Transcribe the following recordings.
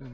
Okay.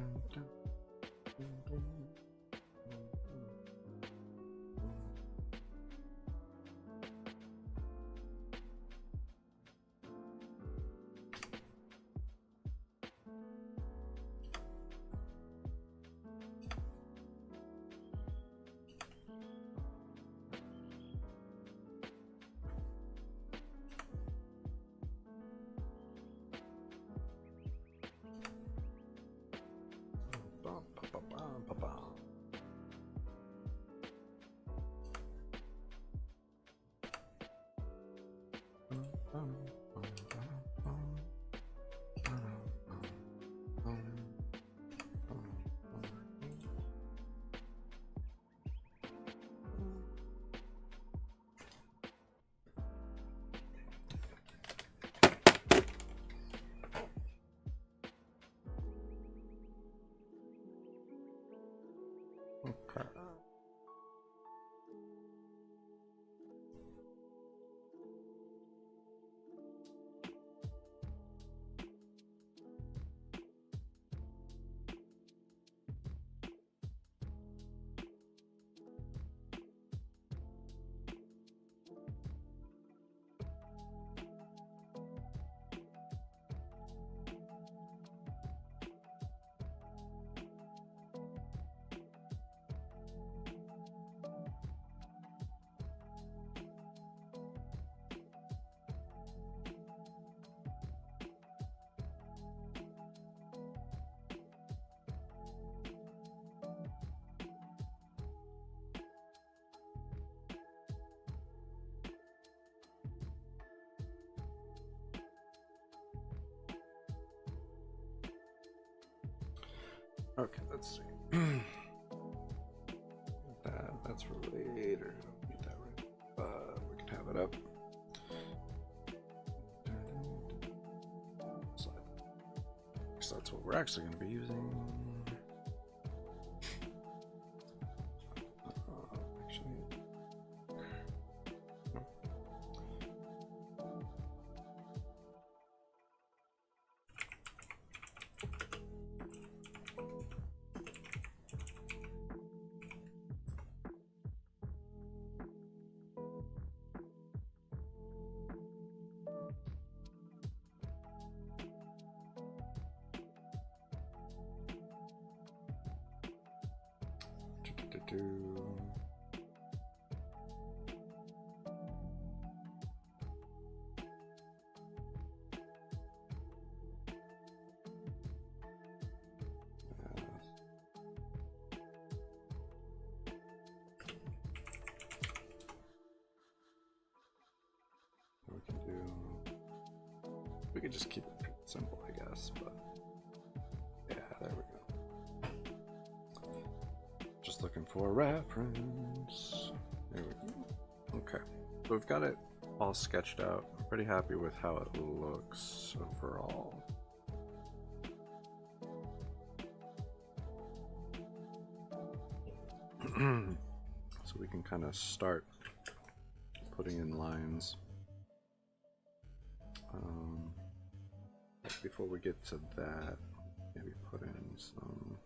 Okay, let's see. That's for later. Don't need that right. We can have it up. So that's what we're actually going to be using. We could just keep it simple, I guess, but yeah, there we go. Just looking for a reference. There we go. Okay, so we've got it all sketched out. I'm pretty happy with how it looks overall. So we can kind of start putting in lines. Before we get to that, maybe put in some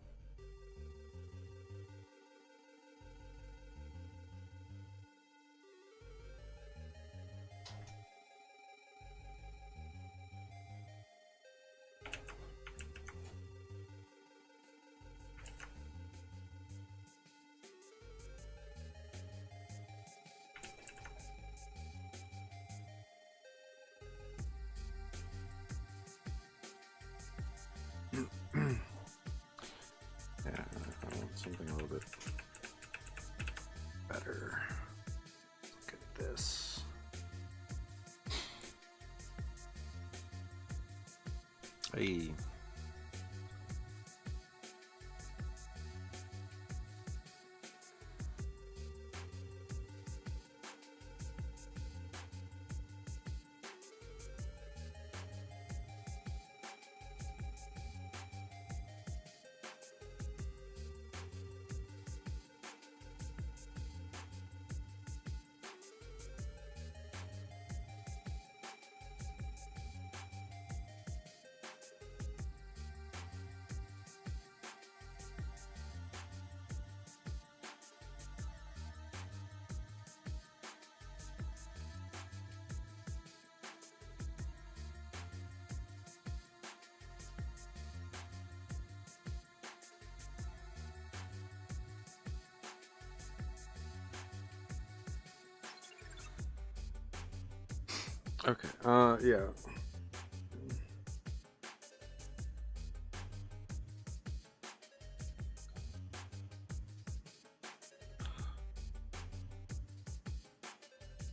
something a little bit better. Look at this. Hey. Okay, yeah.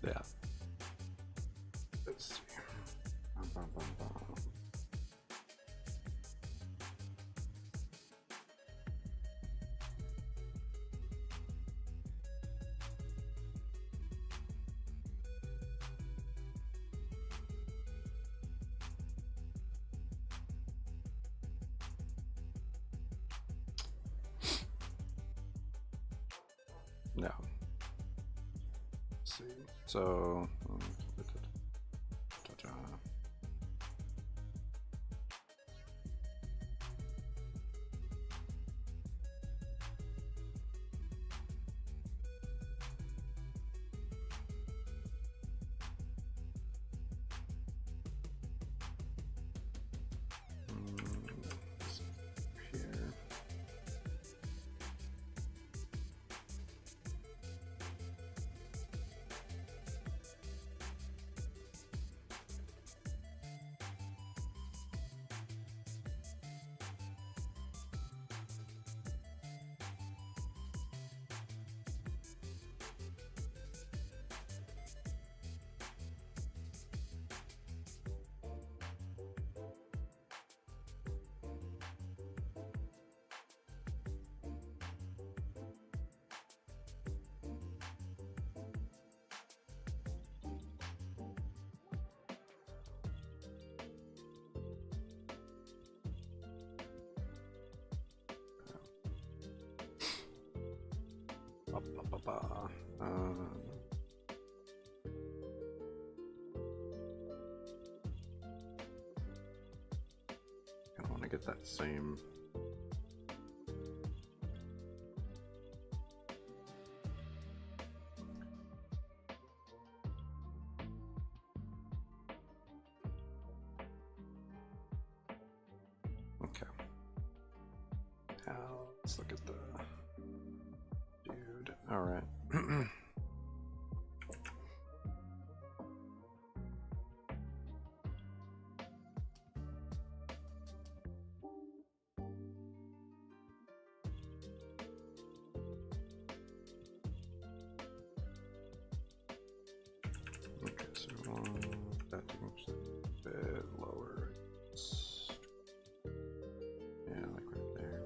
Yeah. Let's see. Bum, bum, bum, bum. No. Let's see. So. Here. Ba, ba, ba, ba. I want to get that same. Okay. Now let's look at the dude. All right. Okay, so we want that to go a bit lower. Yeah, like right there.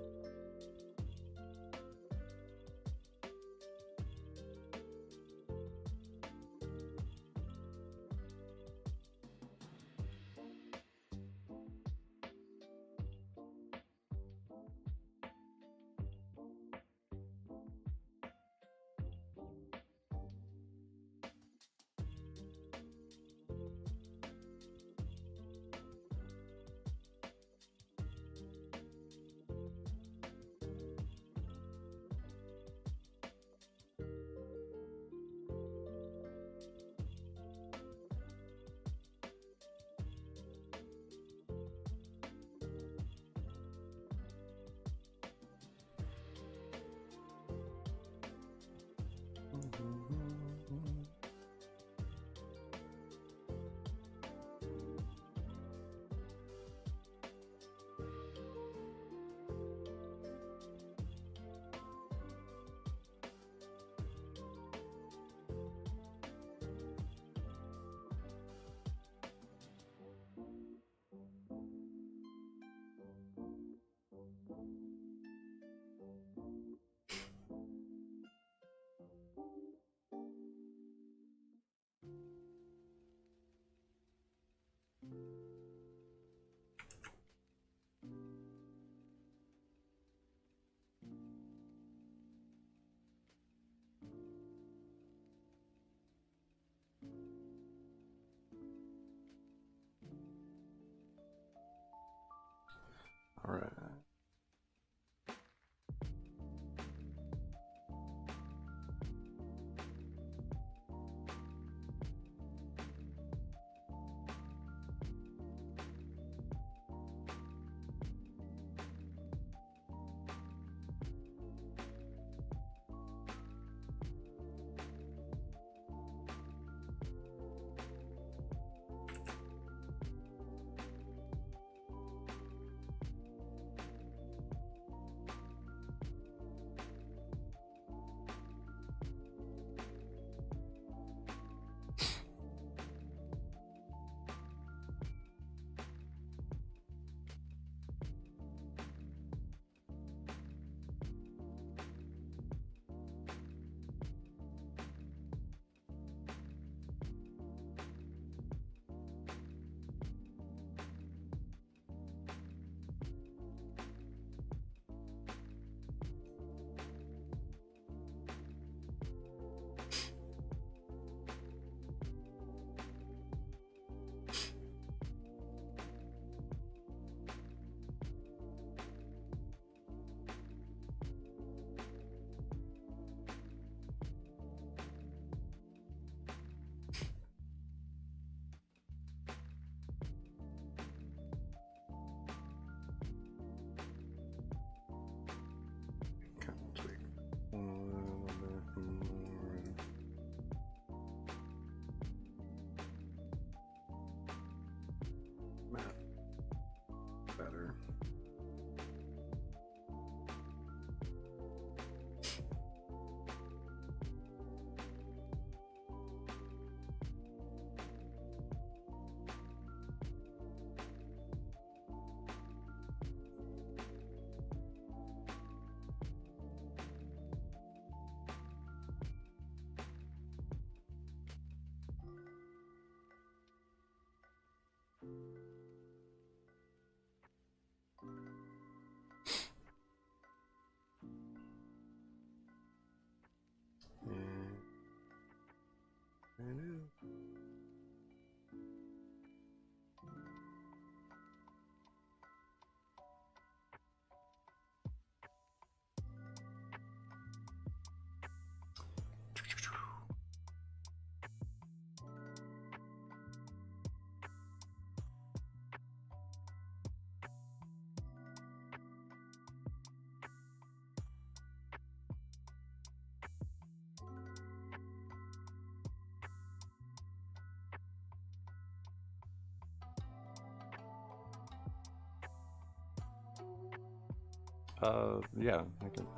Yeah,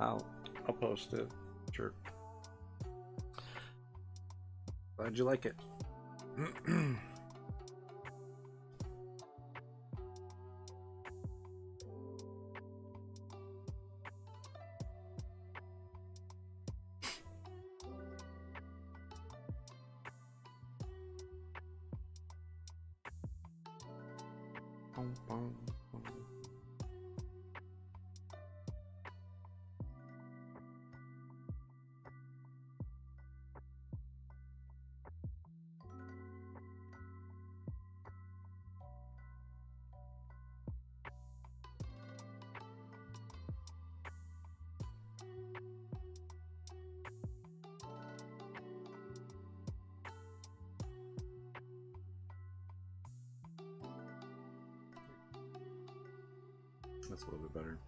I'll post it. Sure. Glad you like it. That's a little bit better.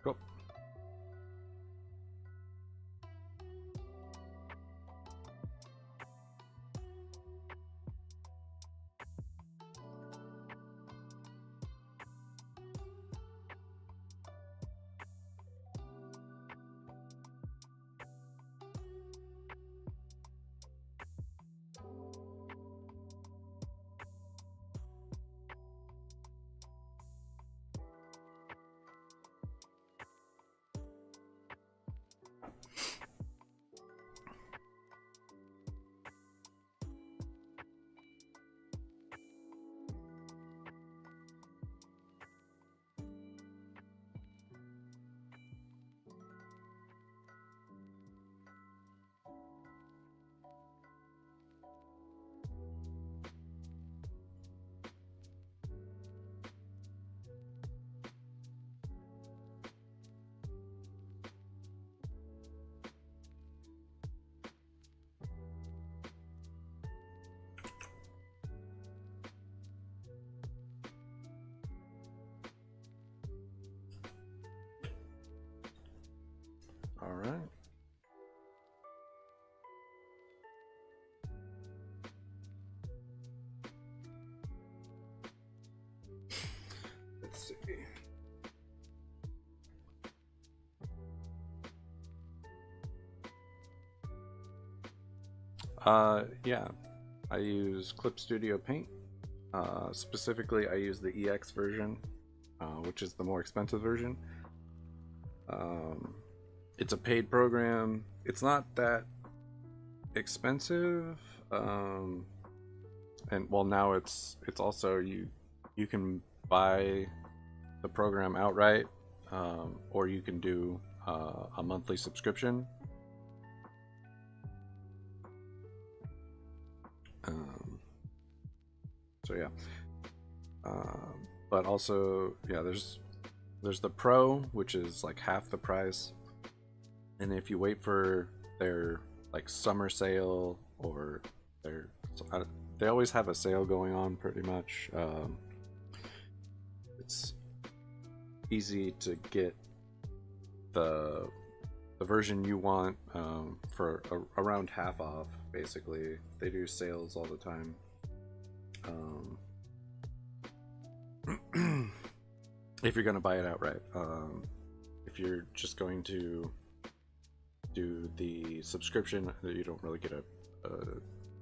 Cool. All right. Let's see. Yeah, I use Clip Studio Paint. Specifically, I use the EX version, which is the more expensive version. It's a paid program. It's not that expensive, and well, now it's also you can buy the program outright, or you can do a monthly subscription. So yeah, but also yeah, there's the Pro, which is like half the price, and if you wait for their like summer sale or they always have a sale going on pretty much. It's easy to get the version you want for around half off. Basically, they do sales all the time. If you're gonna buy it outright, if you're just going to do the subscription, you don't really get a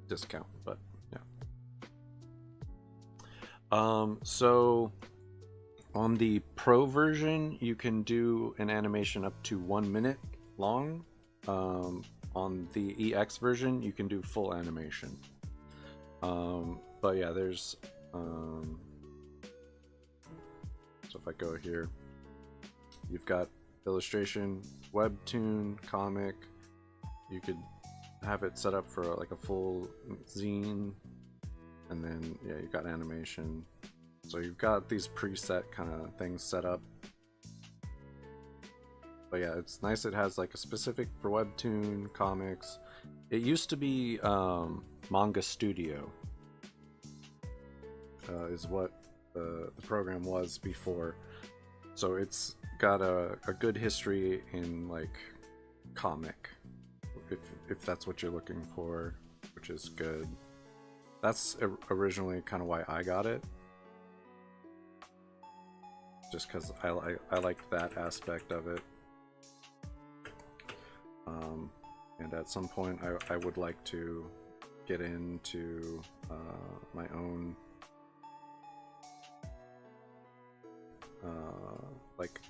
discount, but yeah. So on the Pro version, you can do an animation up to 1 minute long. On the EX version, you can do full animation. But yeah, there's so if I go here, you've got illustration, webtoon, comic. You could have it set up for like a full zine, and then yeah, you've got animation. So you've got these preset kind of things set up. But yeah, it's nice. It has like a specific for webtoon, comics. It used to be Manga Studio, is what the program was before. So it's got a good history in like comic, if that's what you're looking for, which is good. That's originally kind of why I got it. just because I like that aspect of it. And at some point I would like to get into my own like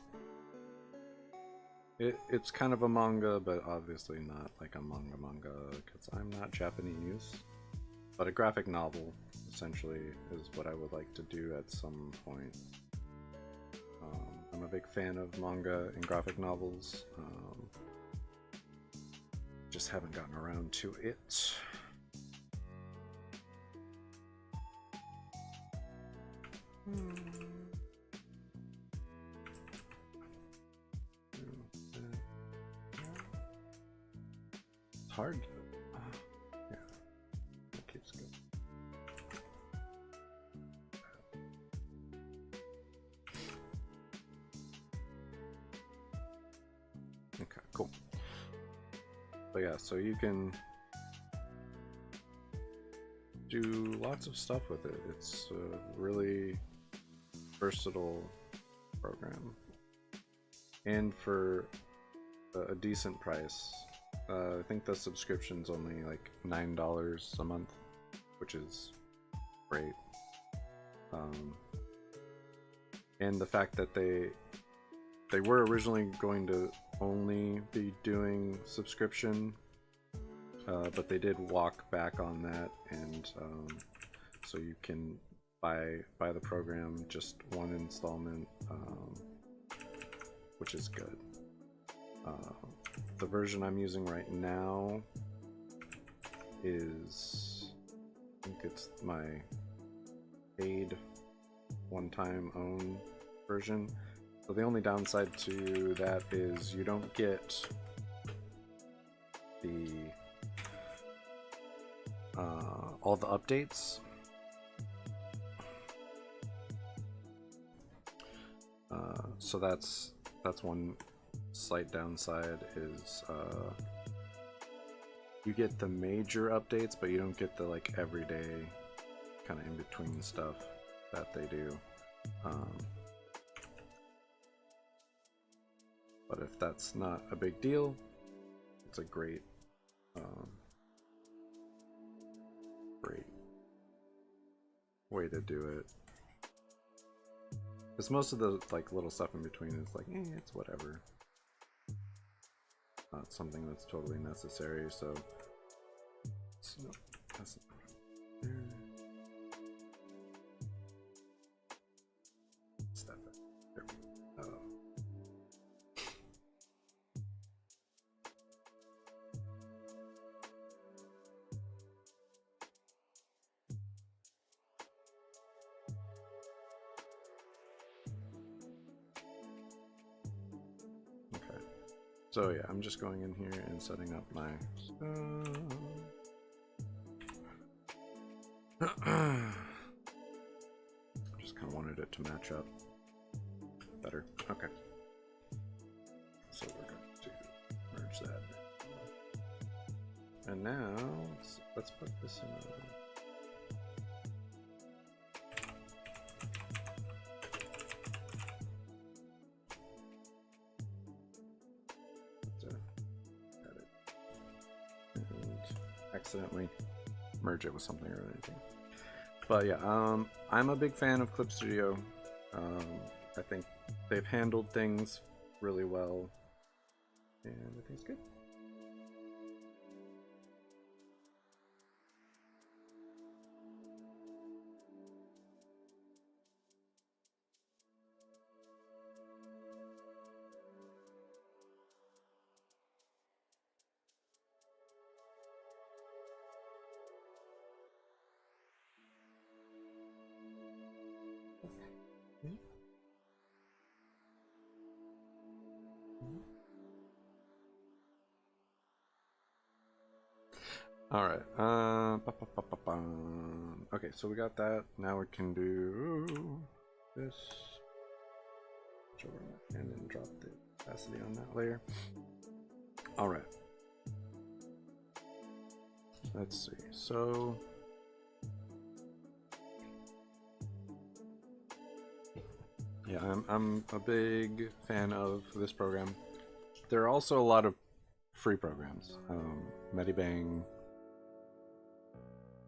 it's kind of a manga, but obviously not like a manga because I'm not Japanese, but a graphic novel essentially is what I would like to do at some point. I'm a big fan of manga and graphic novels. Just haven't gotten around to it. It's hard. Yeah, it keeps going. Okay, cool. But yeah, so you can do lots of stuff with it. It's a really versatile program, and for a decent price. I think the subscription's only like $9 a month, which is great. And the fact that they were originally going to only be doing subscription, but they did walk back on that, and so you can buy the program just one installment, which is good. The version I'm using right now is, I think it's my paid one-time own version. So the only downside to that is you don't get the all the updates. So that's one slight downside is you get the major updates, but you don't get the like everyday kind of in between stuff that they do. But if that's not a big deal, it's a great great way to do it. Because most of the like little stuff in between is like, it's whatever. Not something that's totally necessary, so that's stuff. There we go. Okay. So yeah, I'm just going in here and setting up my stuff. Just kind of wanted it to match up better. Okay. So we're going to merge that. And now let's put this in a accidentally merge it with something or anything. But yeah, I'm a big fan of Clip Studio. I think they've handled things really well, and I think it's good. All right. Okay, so we got that. Now we can do this. Over my hand and drop the opacity on that layer. All right. Let's see. So Yeah, I'm a big fan of this program. There are also a lot of free programs, Medibang,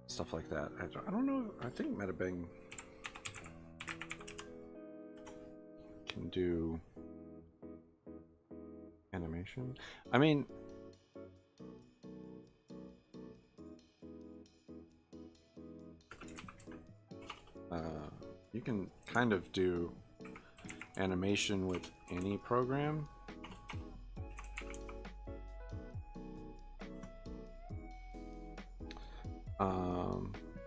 stuff like that. I don't know. I think Medibang can do animation. I mean, you can kind of do animation with any program.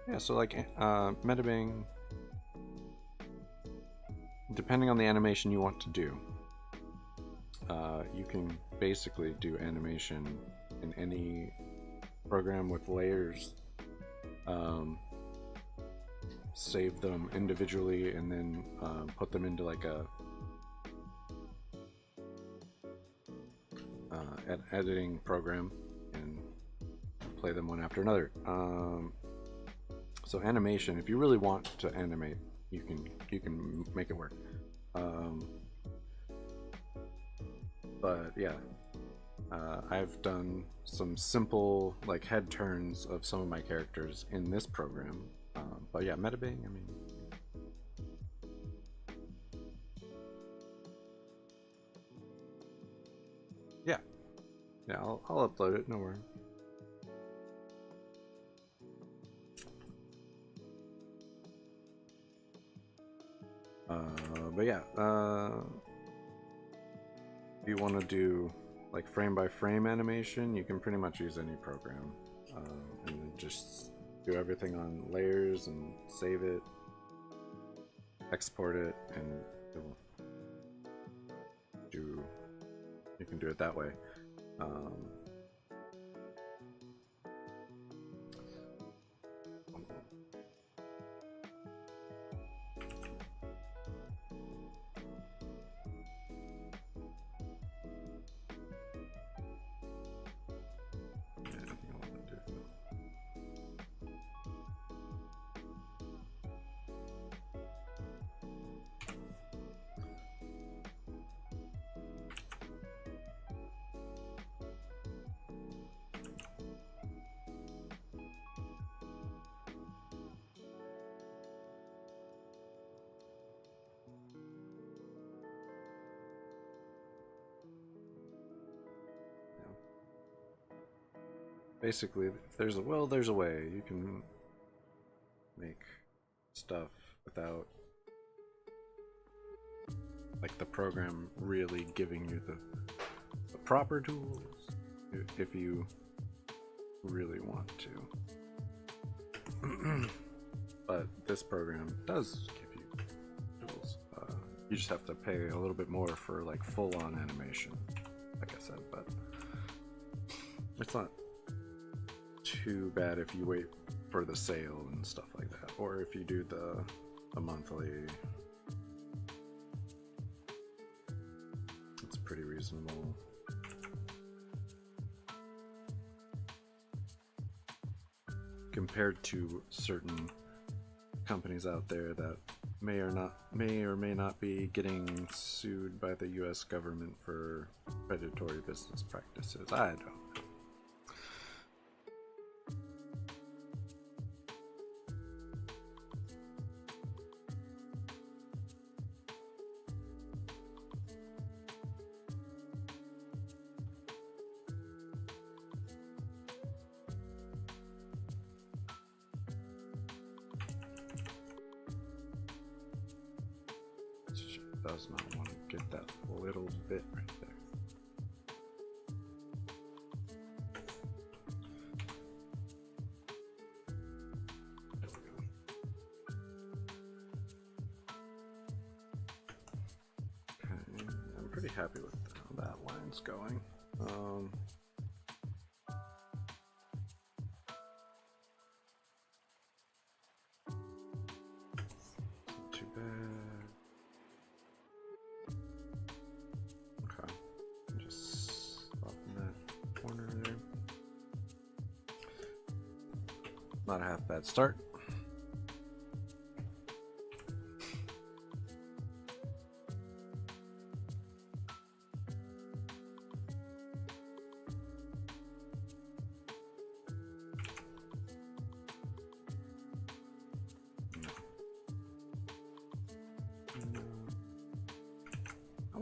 Yeah, so like Medibang, depending on the animation you want to do, you can basically do animation in any program with layers. Save them individually and then put them into like a editing program and play them one after another. So animation, if you really want to animate, you can make it work. But yeah, I've done some simple like head turns of some of my characters in this program. But yeah, Medibang, I mean, yeah, I'll upload it. No worry. But yeah, if you want to do like frame by frame animation, you can pretty much use any program, and then just do everything on layers and save it, export it, and you can do it that way. Basically, if there's a will, there's a way. You can make stuff without like the program really giving you the proper tools if you really want to. But this program does give you tools. You just have to pay a little bit more for like full-on animation, like I said, but it's not too bad if you wait for the sale and stuff like that, or if you do the monthly. It's pretty reasonable. Compared to certain companies out there that may or may not be getting sued by the US government for predatory business practices. I don't know. Does not want to get that little bit right there. There we go. Okay, I'm pretty happy with how that line's going. Not too bad. Okay, just soften that corner there. Not a half bad start.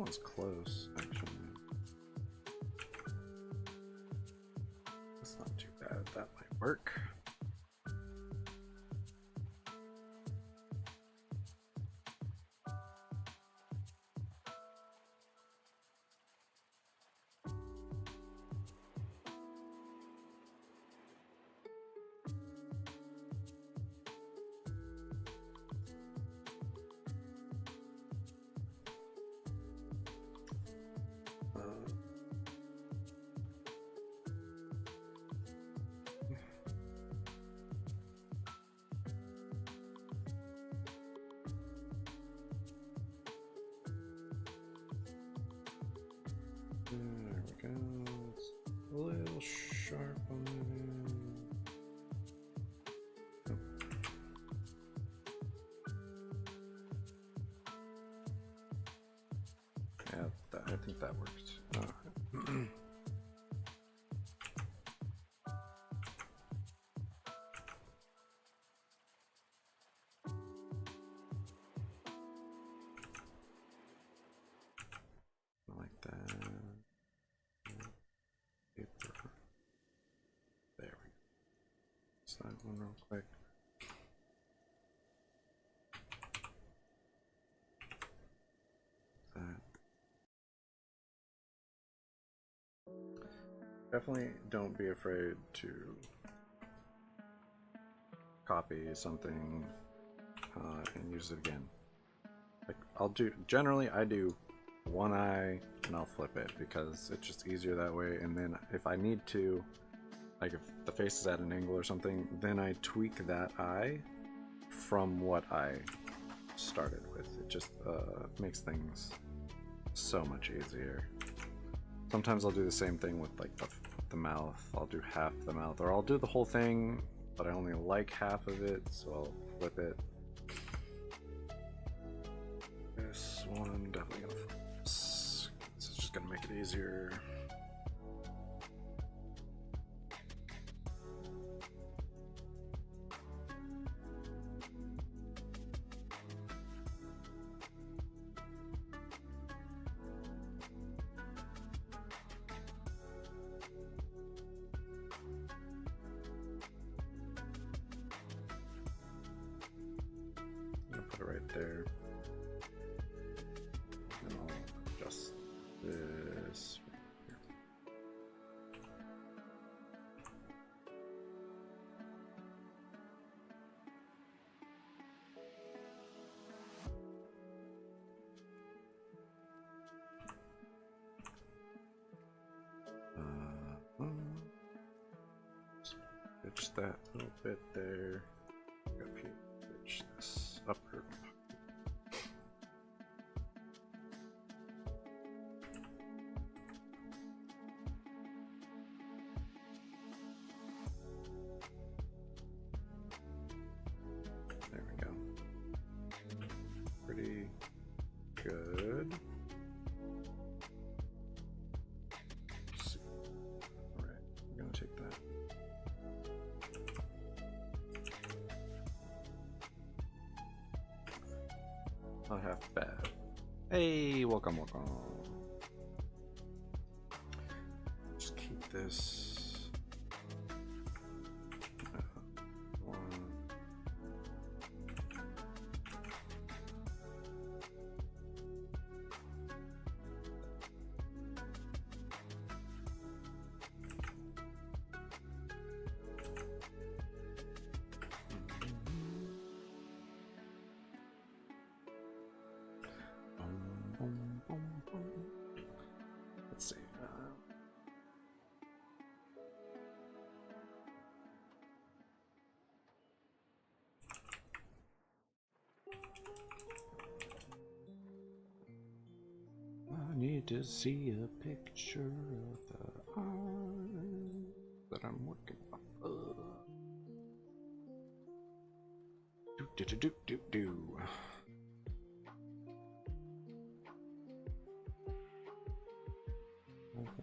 one's close, actually. That's not too bad. That might work. There we go. It's a little sharp on it. Oh. Yeah, I think that works. Like that. Paper. There we go. Slide one real quick. Definitely don't be afraid to copy something and use it again. Like generally I do one eye and I'll flip it because it's just easier that way, and then if I need to, like if the face is at an angle or something, then I tweak that eye from what I started with. It just makes things so much easier. Sometimes I'll do the same thing with like the mouth. I'll do half the mouth, or I'll do the whole thing, but I only like half of it, so I'll flip it. This one definitely gonna flip. This is just gonna make it easier. Put it right there. And I'll adjust this here. Just pitch that little bit there. Up here, pitch this upper. There we go. Pretty good. Let's see. All right, I'm gonna take that. Not half bad. Hey, welcome. Just keep this. One. Let's see. I need to see a picture of the art that I'm working on. Do.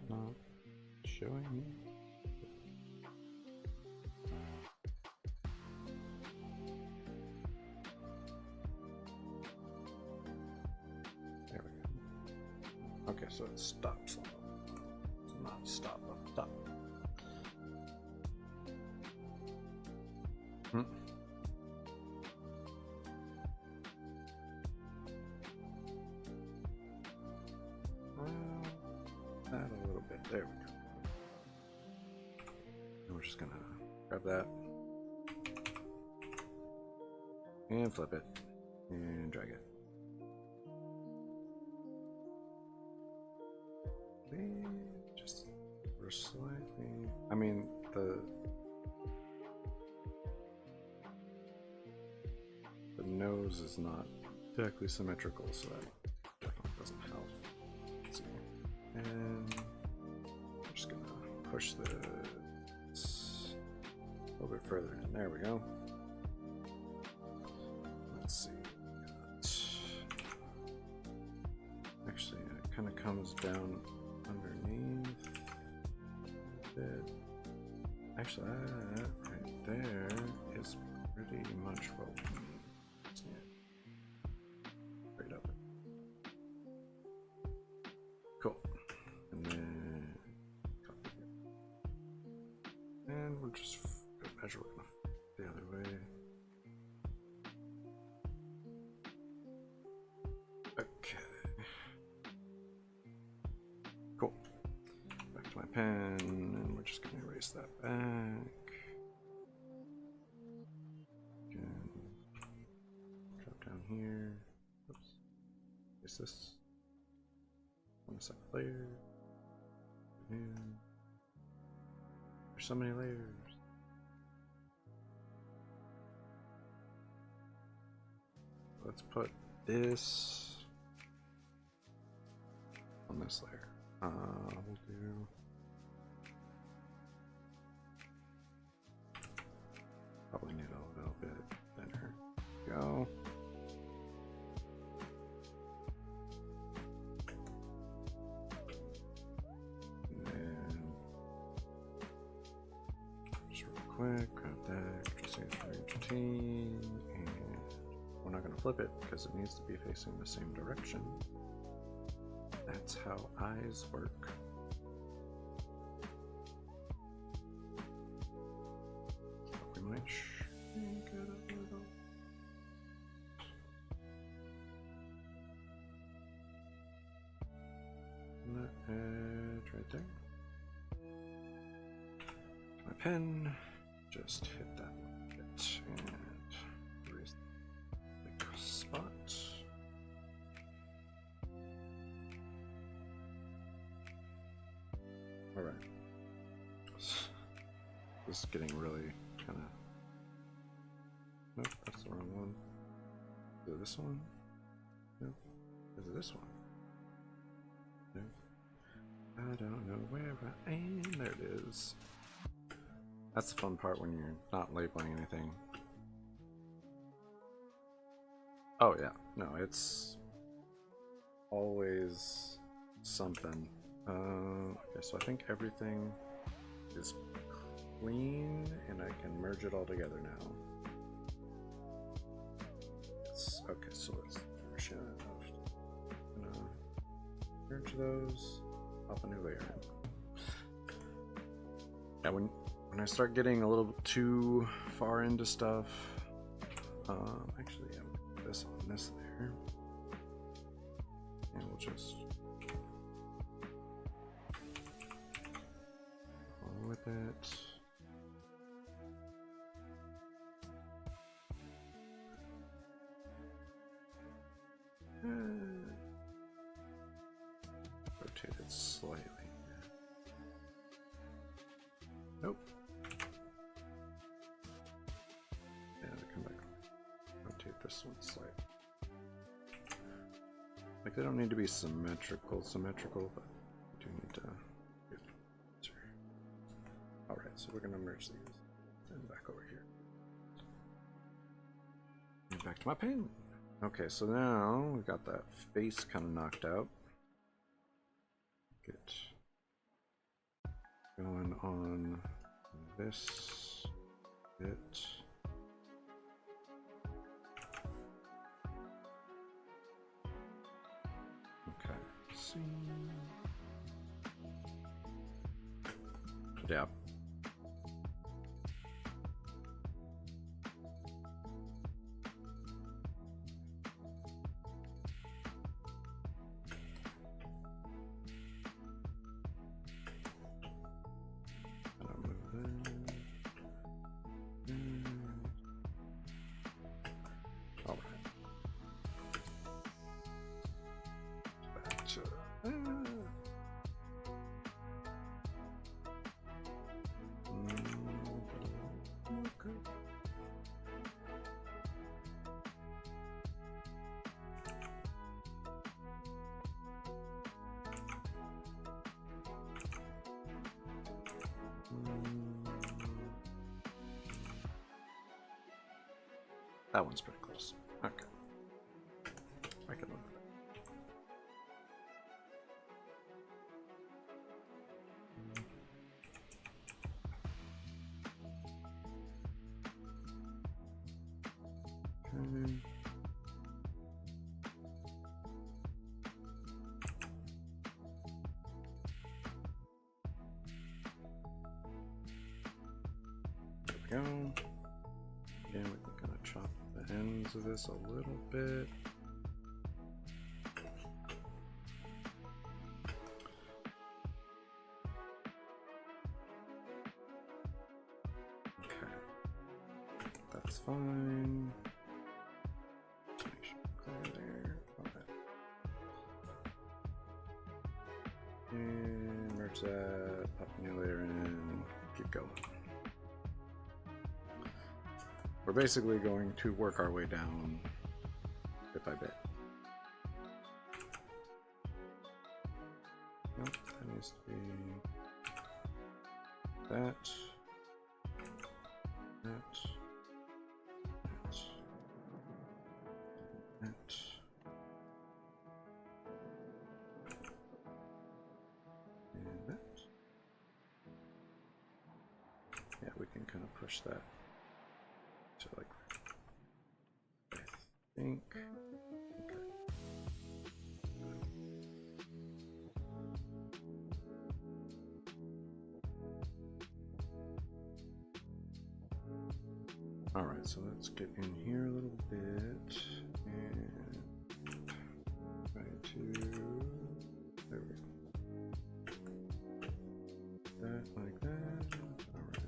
Not showing you. There we go. Okay, so it stops. It's not stop up top. Hmm. That a little bit. There we go. And we're just gonna grab that and flip it and drag it. Just slightly. I mean, the nose is not exactly symmetrical, so that definitely doesn't help. Let's see. And I'm just gonna push this a little bit further in. There we go. Let's see. Actually, it kind of comes down underneath a bit. Actually, that right there is pretty much what we need. Right up. Cool. And then copy it. And we'll just measure it the other way. Okay. Cool. Back to my pen, and we're just gonna erase that back. Again, drop down here. Oops. Is this on the second layer? And there's so many layers. Let's put this on this layer. We'll do probably need a little bit thinner. Go. And then just real quick, grab that, just use range 15, and we're not going to flip it because it needs to be facing the same direction. That's how eyes work. We might shrink it a little. And that edge right there. My pen, just hit that one bit and erase the spot. Alright. This is getting really kind of... Nope, that's the wrong one. Is it this one? Nope. Is it this one? Nope. I don't know where I am. There it is. That's the fun part when you're not labeling anything. Oh yeah, no, it's always something. Okay, so I think everything is clean and I can merge it all together now. Yes, okay, so let's merge those, pop a new layer in. Yeah, when I start getting a little too far into stuff, actually, I'm gonna put this on this layer, and we'll just go with it. Rotate it slightly. Nope. Yeah, come back. Rotate this one slightly. Like, they don't need to be symmetrical, but we do need to get it. Alright, so we're gonna merge these and back over here. And back to my pen. Okay, so now we got that face kind of knocked out. Get going on this bit. Okay, see. Yeah. That one's pretty close. Okay. I can live with it. Okay. There we go. Again, we can kind of chop the ends of this a little bit. Okay, that's fine. Make sure clear there. Okay. And merge that, pop a new layer in, keep going. We're basically going to work our way down bit by bit. Nope, that needs to be that, that, that, that. And that. Yeah, we can kind of push that. So like, I think, okay. All right, so let's get in here a little bit and try to, there we go. That like that, all right.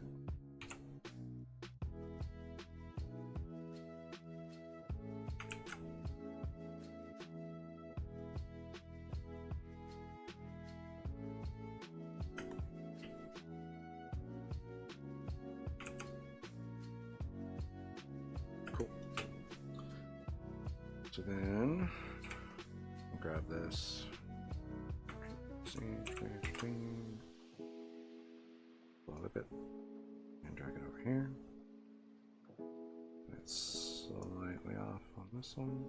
So then we'll grab this, flip it, and drag it over here. It's slightly off on this one.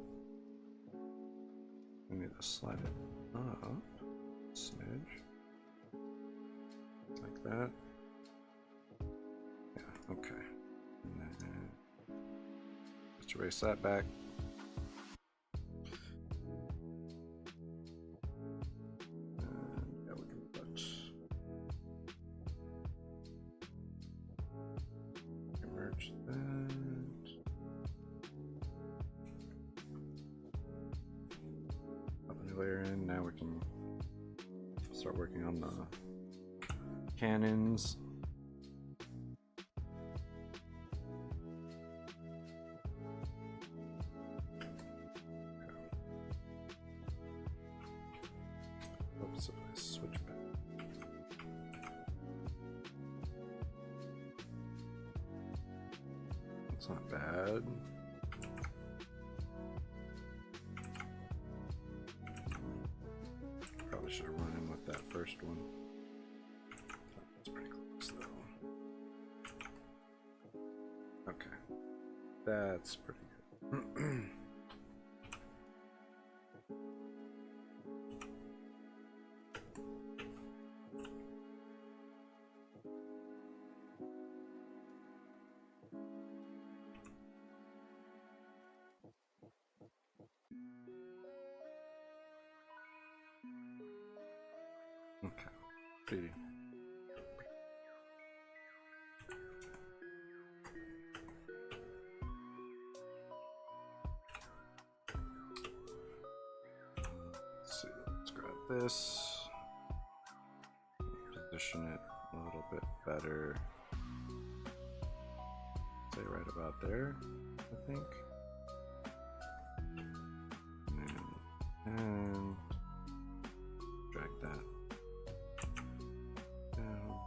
We need to slide it up a smidge, like that. Yeah, okay. And then just erase that back. Start working on the cannons. Oops, if I switch back. It's not bad. Probably should have run in with that first one. That's pretty close though. Okay. That's pretty good. pretty. Let's see, let's grab this, position it a little bit better. Say right about there, I think. And drag that down.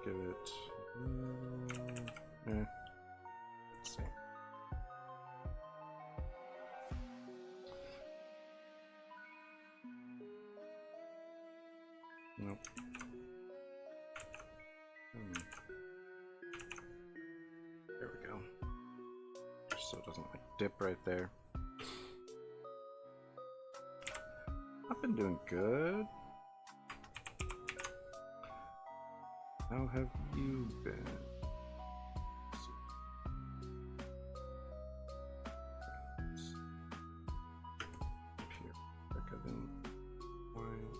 Give it. Let's see. Nope. There we go. Just so it doesn't like dip right there. I've been doing good. How have you been? Here, quicker than white.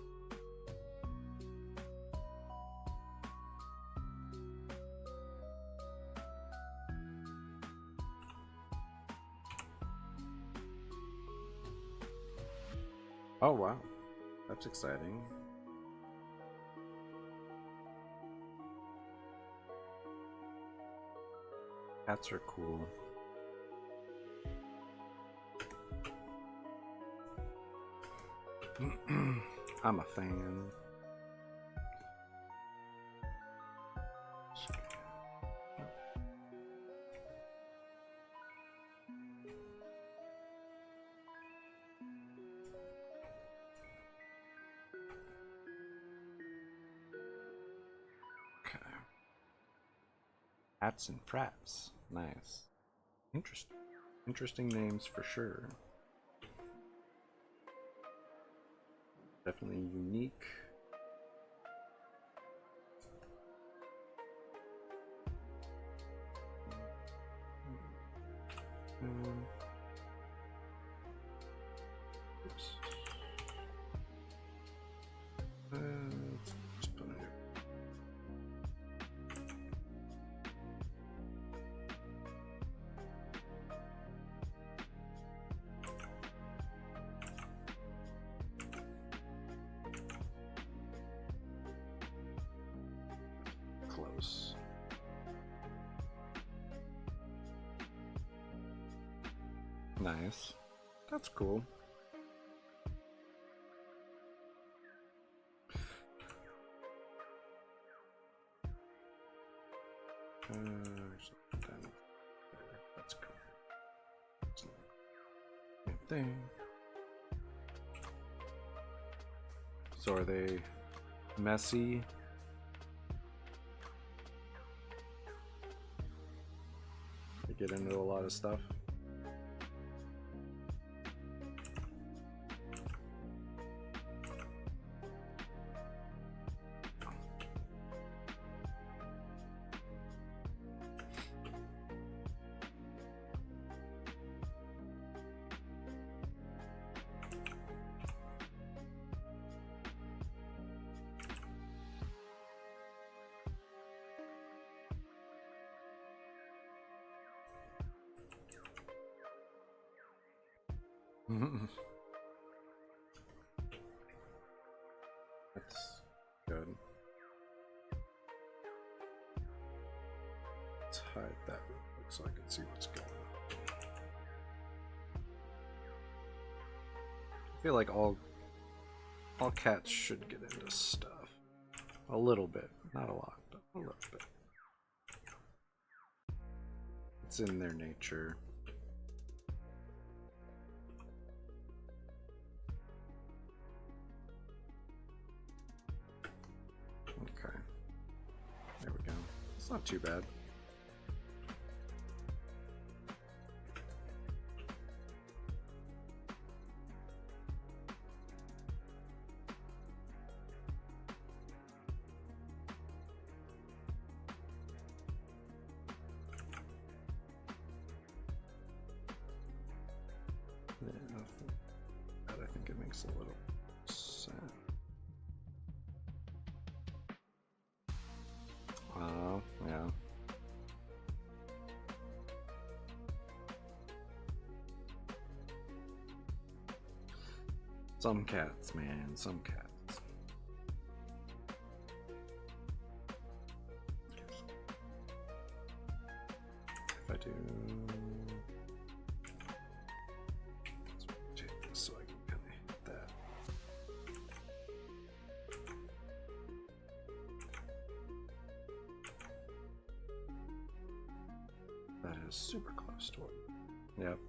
Oh wow, that's exciting. Cats are cool. I'm a fan. Okay. Hats and fraps. Nice. Interesting. Interesting names for sure. Definitely unique. Oops. Just put it here. Close. Nice. That's cool. That's cool. Same thing. So are they messy? They get into a lot of stuff. That's good. Let's hide that real quick so I can see what's going on. I feel like all cats should get into stuff. A little bit, not a lot, but a little bit. It's in their nature. Okay. There we go. It's not too bad. makes a little sense. Oh, yeah. Some cats, man, some cats. If I do, let's rotate this so I can kind of hit that. That is super close to it. Yep.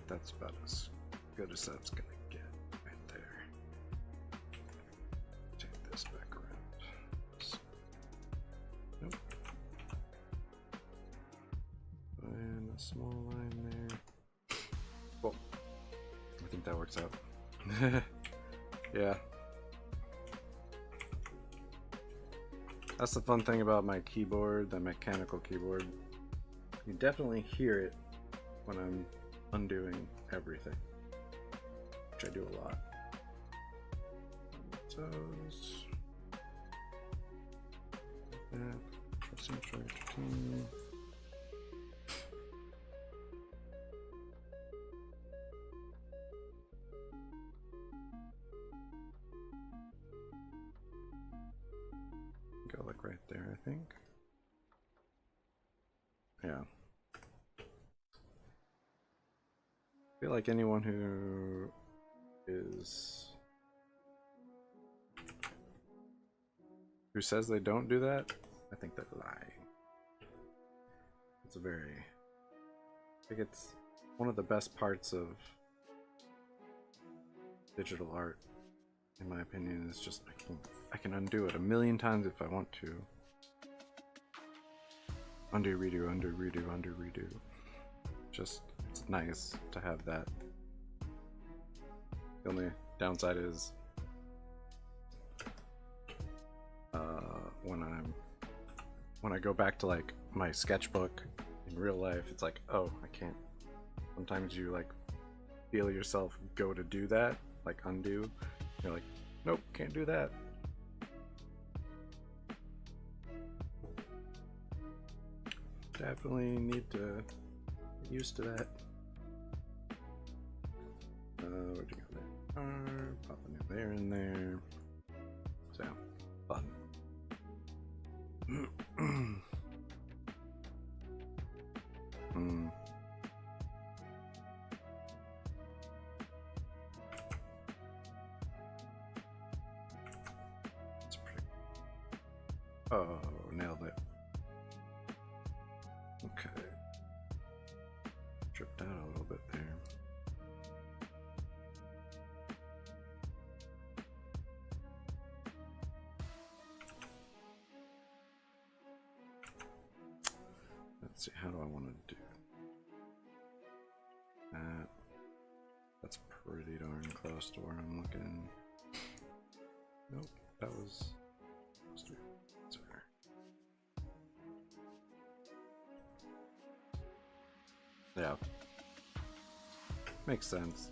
That's about as good as that's gonna get right there. Take this back around. Nope. And a small line there. Well, I think that works out. Yeah. That's the fun thing about my keyboard, the mechanical keyboard. You definitely hear it when I'm undoing everything, which I do a lot. Toes. Go like right there, I think. Yeah. I feel like anyone who says they don't do that, I think they're lying. It's I think it's one of the best parts of digital art, in my opinion, is just I can undo it a million times if I want to. Undo, redo, undo, redo, undo, redo. Just, it's nice to have that. The only downside is when I go back to like my sketchbook in real life, it's like, oh, I can't. Sometimes you like feel yourself go to do that, like undo. You're like, nope, can't do that. Definitely need to get used to that. Where'd you go there? Pop a new layer in there. So, fun. That's pretty. Oh, nailed it. Okay. Tripped out a little bit there. Let's see, how do I want to do that? That's pretty darn close to where I'm looking. Nope, that was supposed to be there. Yeah, makes sense.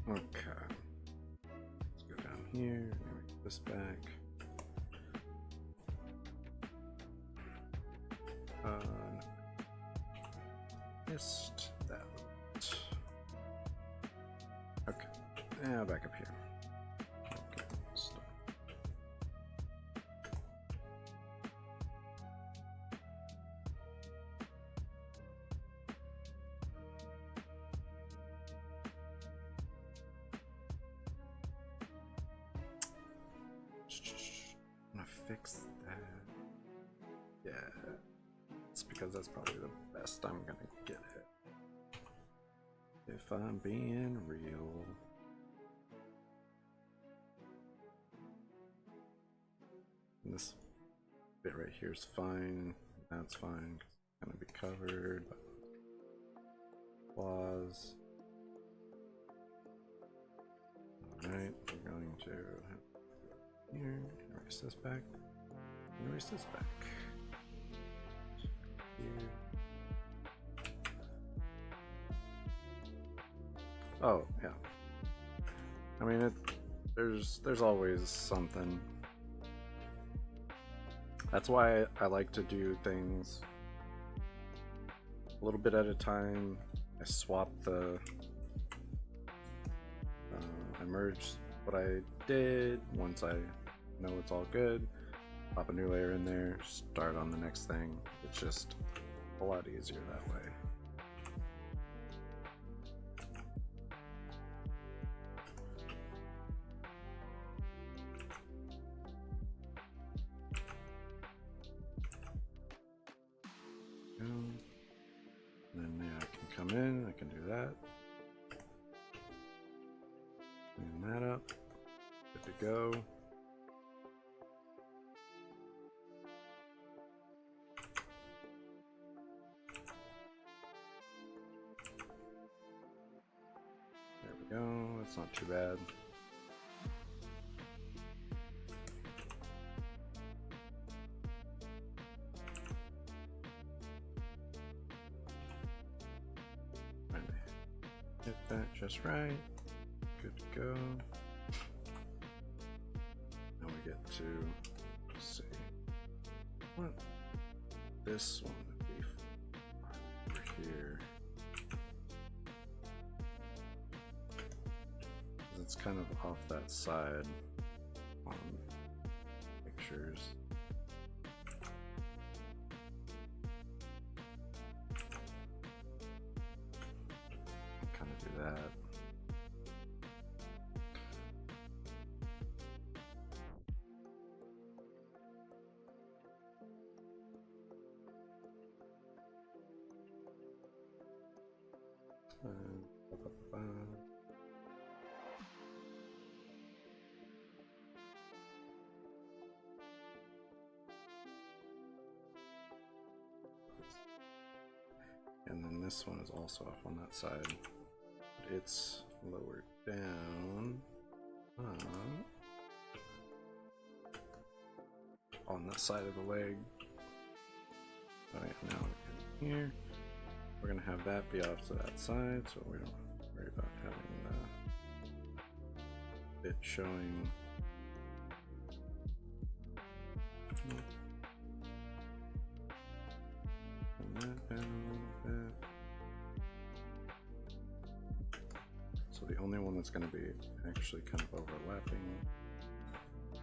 Okay, let's go down here, bring this back. No. missed that. Okay, yeah, back up here. Okay, stop. I'm gonna fix that. Yeah, it's because that's probably the best I'm gonna get it. If I'm being real. And this bit right here is fine. That's fine. It's gonna be covered. Flaws. Alright, we're going to here, erase this back, erase this back. Here. Oh, yeah. I mean, there's always something. That's why I like to do things a little bit at a time. I swap the I merge what I did. Once I know it's all good, pop a new layer in there, start on the next thing. It's just a lot easier that way. And then yeah, I can come in, I can do that. Clean that up. Good to go. There we go, that's not too bad. Hit that just right. Good to go. Now we get to, let's see, what this one would be over here. It's kind of off that side on pictures. Kind of do that. And then this one is also off on that side. It's lowered down on the side of the leg. Alright, now we get here. We're gonna have that be off to that side, so we don't worry about having the bit showing. Turn that down a little bit. So the only one that's going to be actually kind of overlapping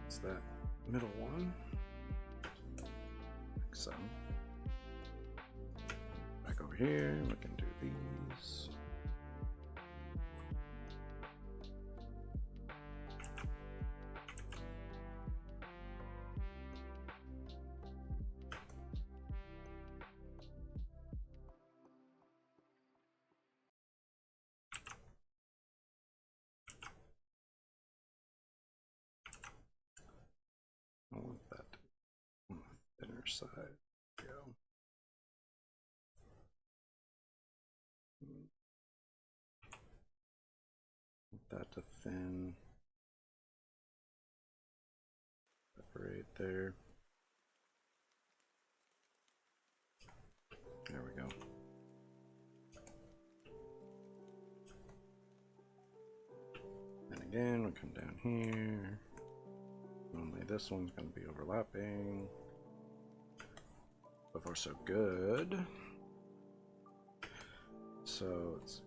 is that middle one, like so. Back over here, we can do these. I want that on the thinner side. There we go. Want that to thin. Separate there. There we go. And again, we come down here. Only this one's going to be overlapping. So far, so good. So let's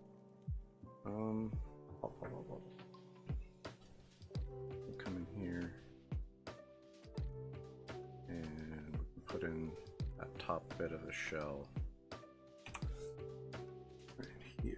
come in here and we can put in that top bit of the shell right here.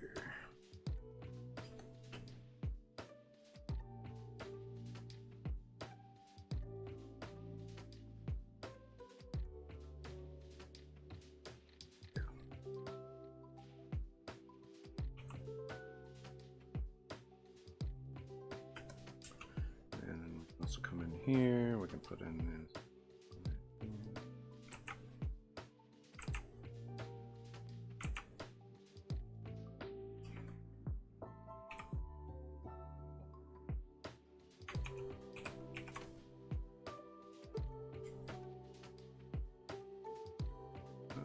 Also come in here, we can put in this.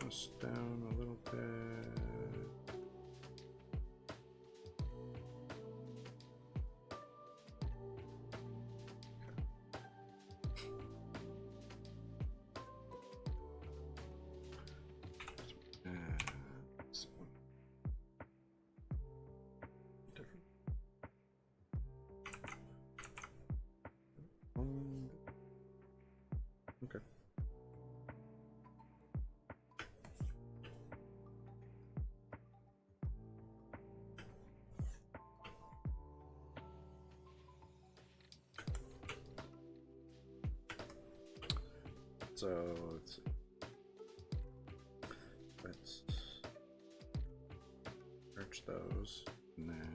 This down a little bit. Okay. So let's see. Let's merge those and then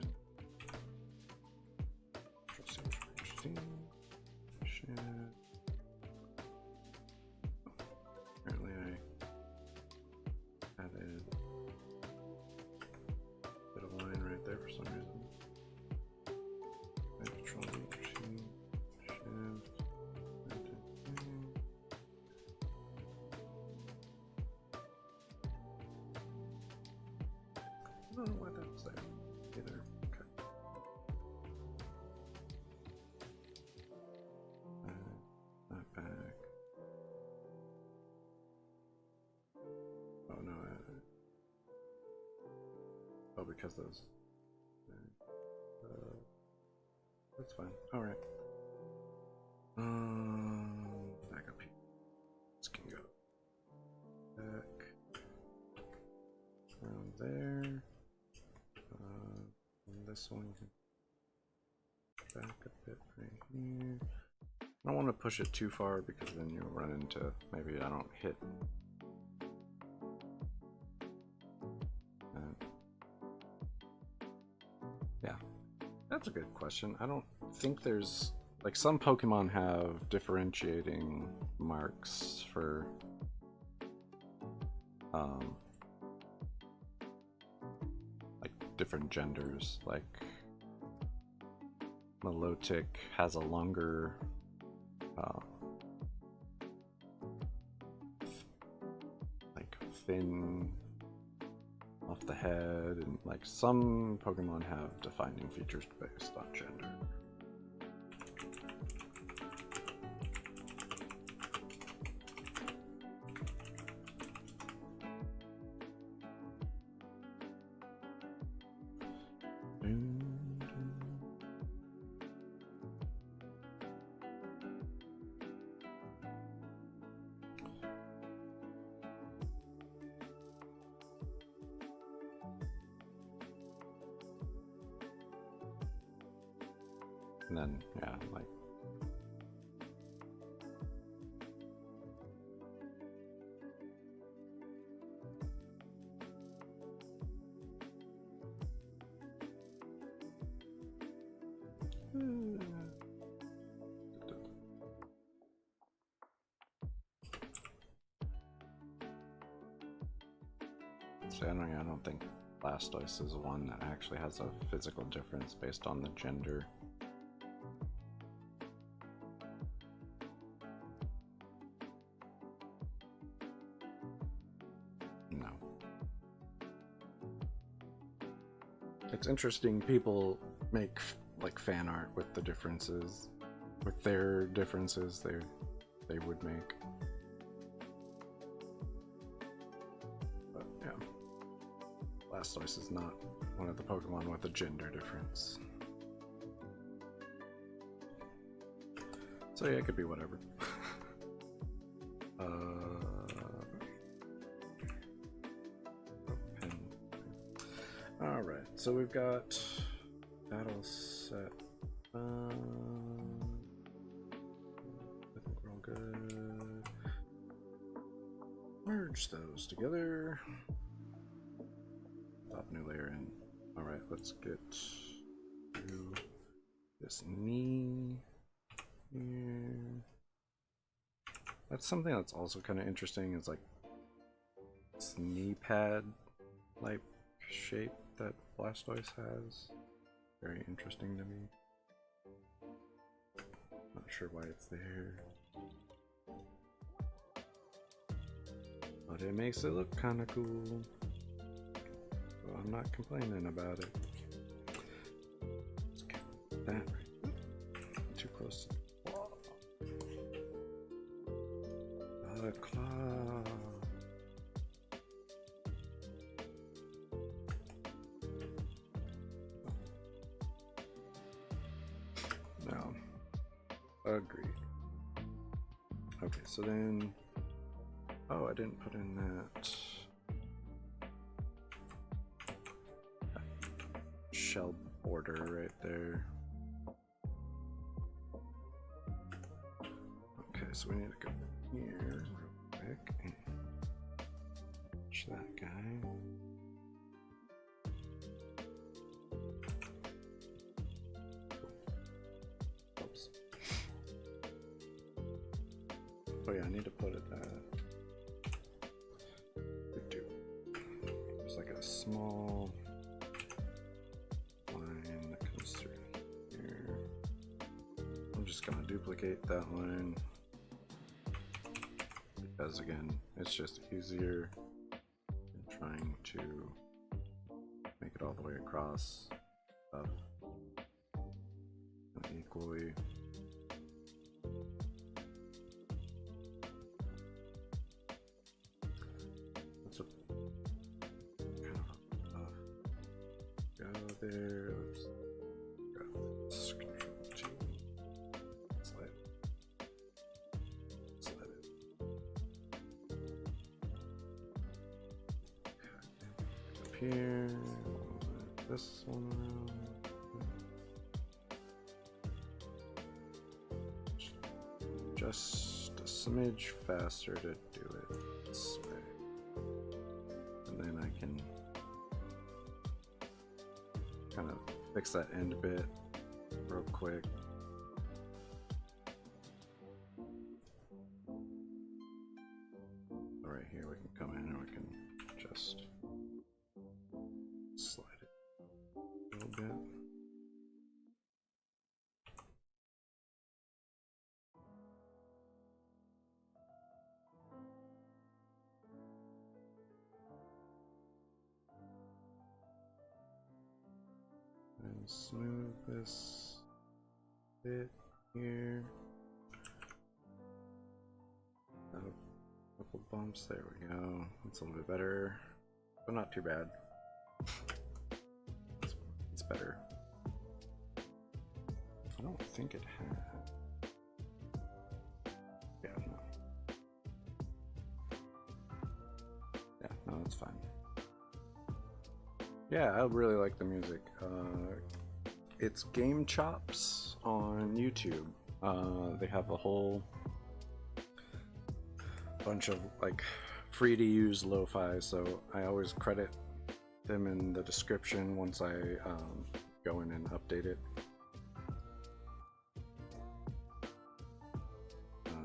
apparently I added a bit of line right there for some reason. Control Shift. I don't know why that's there either. Okay. That back. Oh no. Oh, because those. That's fine. All right. Back up here. This can go back around there. And this one can back a bit right here. I don't want to push it too far because then you'll run into maybe I don't hit. Yeah, that's a good question. I don't think there's like some Pokemon have differentiating marks for like different genders. Like Milotic has a longer like fin off the head, and like some Pokemon have defining features based on gender. And then, yeah, like see, I don't think Blastoise is one that actually has a physical difference based on the gender. No. It's interesting, people make like fan art with the differences, with their differences they would make. Blastoise is not one of the Pokemon with a gender difference. So yeah, it could be whatever. Alright, so we've got battle set. I think we're all good. Merge those together. Pop new layer in. Alright, let's get to this knee here. That's something that's also kind of interesting, is like this knee pad like shape that Blastoise has. Very interesting to me. Not sure why it's there, but it makes it look kind of cool. So I'm not complaining about it. Let's get that right. Too close to the claw. The claw. No. Agreed. Okay, so then, oh, I didn't put in that shell border right there. Okay, so we need to go here real quick and touch that guy. Oops. Oh yeah, I need to put it there's like a small line that comes through here. I'm just gonna duplicate that line because again, it's just easier than trying to make it all the way across equally. There, let's grab this, Control-T, slide it. Okay. Up here, this one around. Just a smidge faster to do it this way, and then I can kind of fix that end bit real quick. Right here we can come in and we can just slide it a little bit. And smooth this bit here. Got a couple bumps, there we go. That's a little bit better, but not too bad. It's better. I don't think it had. Yeah, no. Yeah, no, that's fine. Yeah, I really like the music. It's Game Chops on YouTube. They have a whole bunch of like free to use lo-fi, so I always credit them in the description once I go in and update it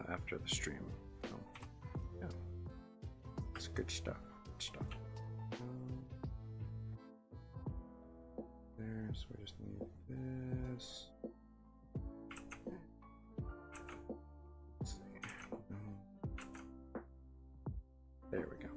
after the stream. So, yeah, it's good stuff. Good stuff. There, so we just need this. Let's see. There we go.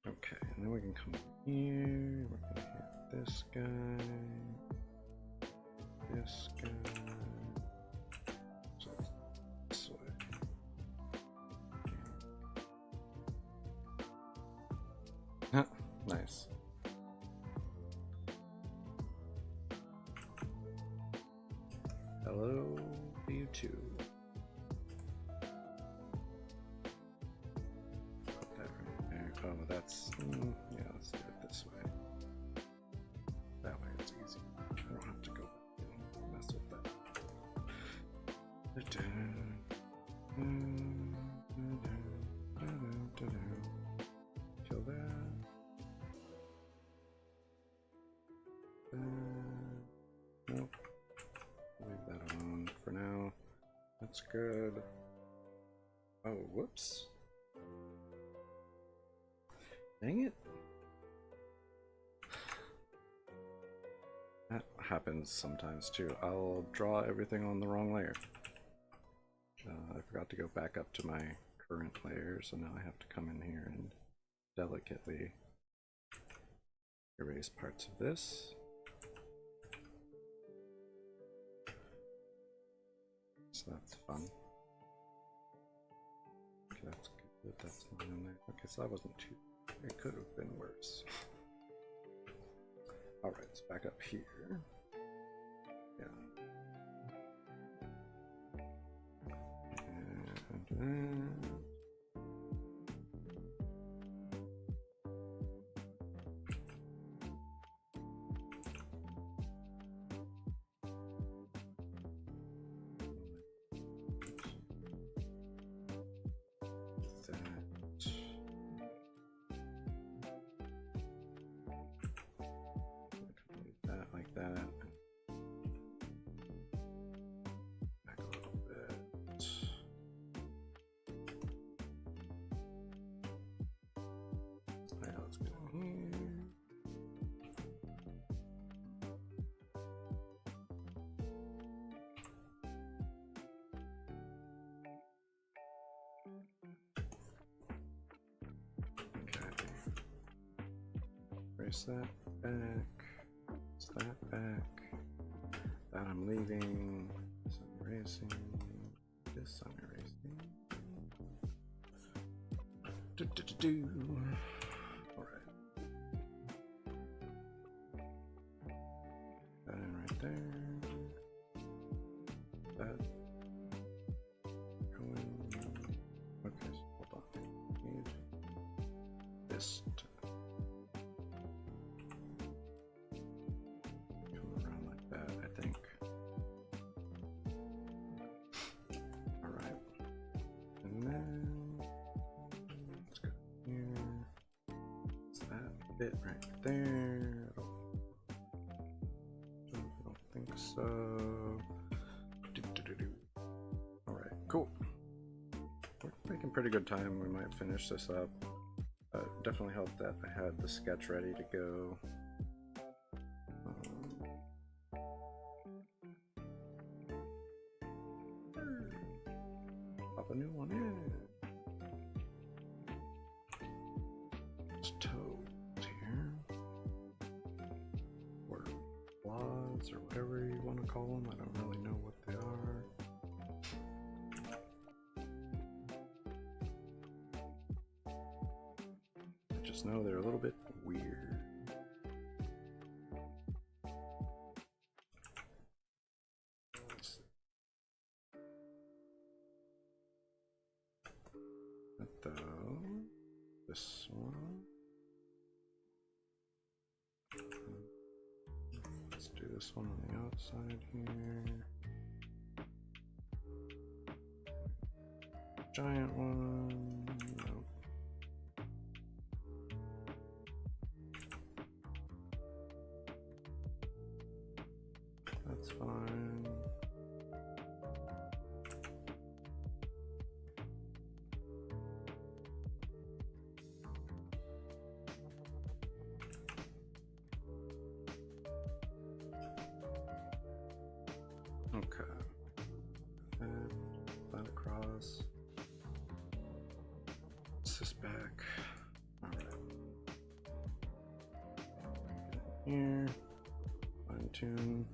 Okay, and then we can come here. We're gonna hit this guy, this guy. So this way. Nice. Hello, you too. Put that right there. Oh, that's yeah. Let's do it this way. That way it's easy. I don't have to go and mess with that. Kill that. Nope. Leave that alone for now. That's good. Oh, whoops. Dang it. That happens sometimes too. I'll draw everything on the wrong layer. I forgot to go back up to my current layer, so now I have to come in here and delicately erase parts of this. So that's fun. Okay, that's good. That's not in there. Okay, so that wasn't too. It could have been worse. Alright, let's back up here. Yeah. And that like that. Back a little bit. Alright, let's go in here. Okay. Erase that back. Erase that back. That I'm leaving. This I'm erasing. This I'm erasing. Alright. That in right there. That going. Okay, so hold on. I need this to come around like that, I think. Alright. And then let's go here. It's that bit right there. I don't think so. Alright, cool. We're making pretty good time. We might finish this up. Definitely helped that I had the sketch ready to go. Pop a new one in. It's toads here. Or flaws, or whatever you want to call them. I don't really know what they are. I just know they're a little bit weird. Let's see. This one. Let's do this one on the outside here. Giant one. Nope. That's fine. Okay. And that across. Push this back. Alright. Here. Fine tune.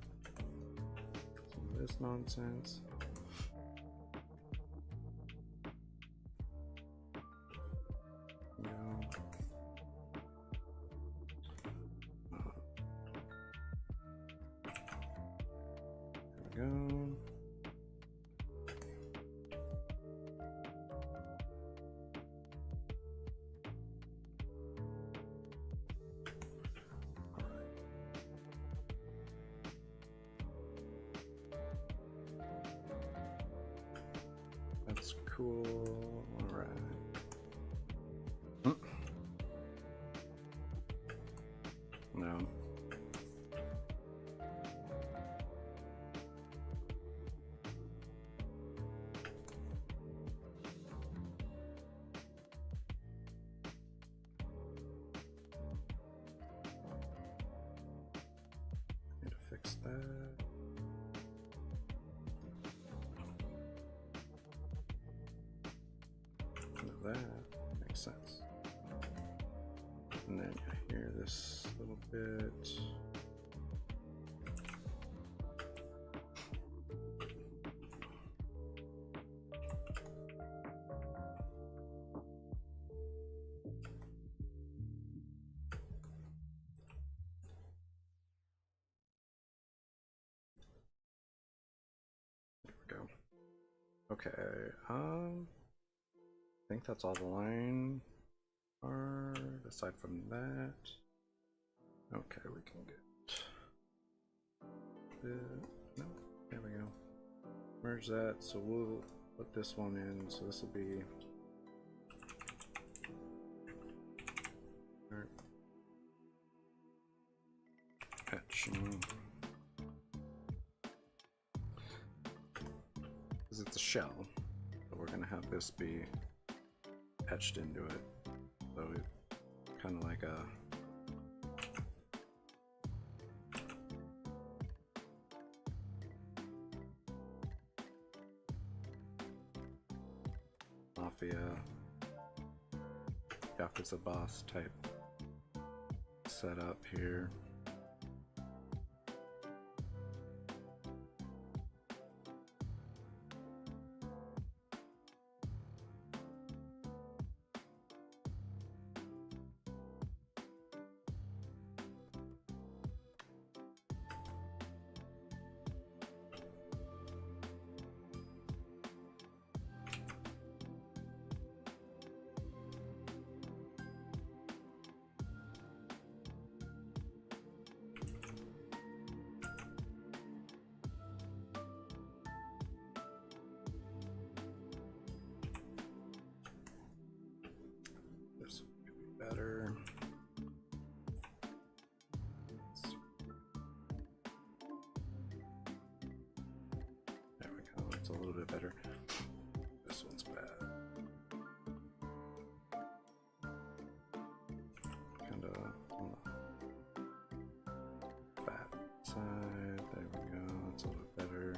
this nonsense. No. There we go. That's cool. All right. No. Need to fix that. That makes sense. And then you hear this little bit. There we go. Okay, I think that's all the line are, aside from that. Okay, we can get no, there we go. Merge that, so we'll put this one in, so this will be etching, because it's a shell, so we're gonna have this be etched into it, so it's kind of like a mafia Yakuza boss type setup here. This could be better. There we go, it's a little bit better. This one's bad. Kind of on the fat side. There we go, it's a little bit better.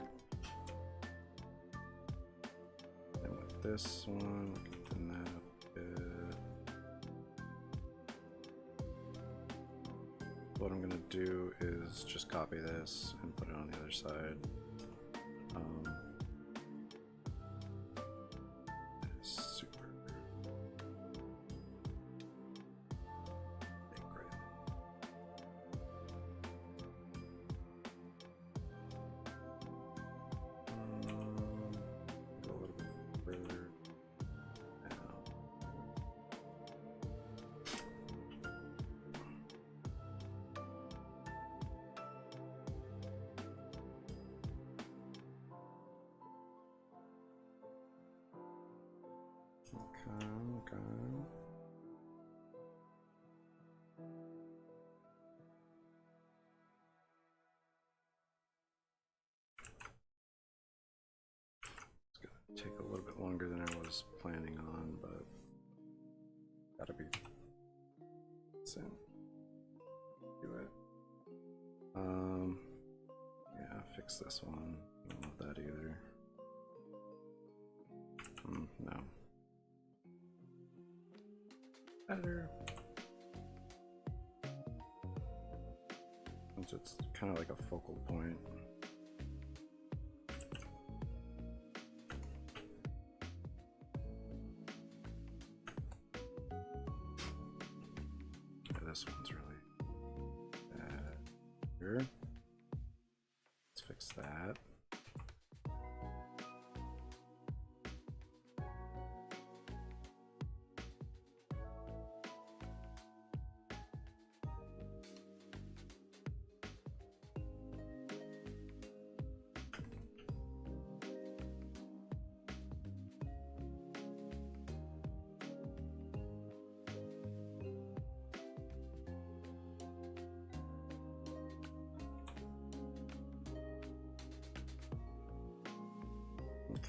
And with this one, we can thin that up a bit. What I'm gonna do is just copy this and put it on the other side. Super. Okay, great. Go a little bit further down. Okay. It's gonna take a little bit longer than I was planning on, but gotta be soon. Do it. Yeah, fix this one. I don't love that either. No. Better. Since it's kind of like a focal point. this one's really bad. Here. Let's fix that.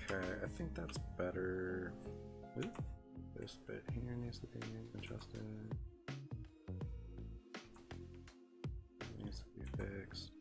Okay, I think that's better. Ooh, this bit here needs to be adjusted. It needs to be fixed.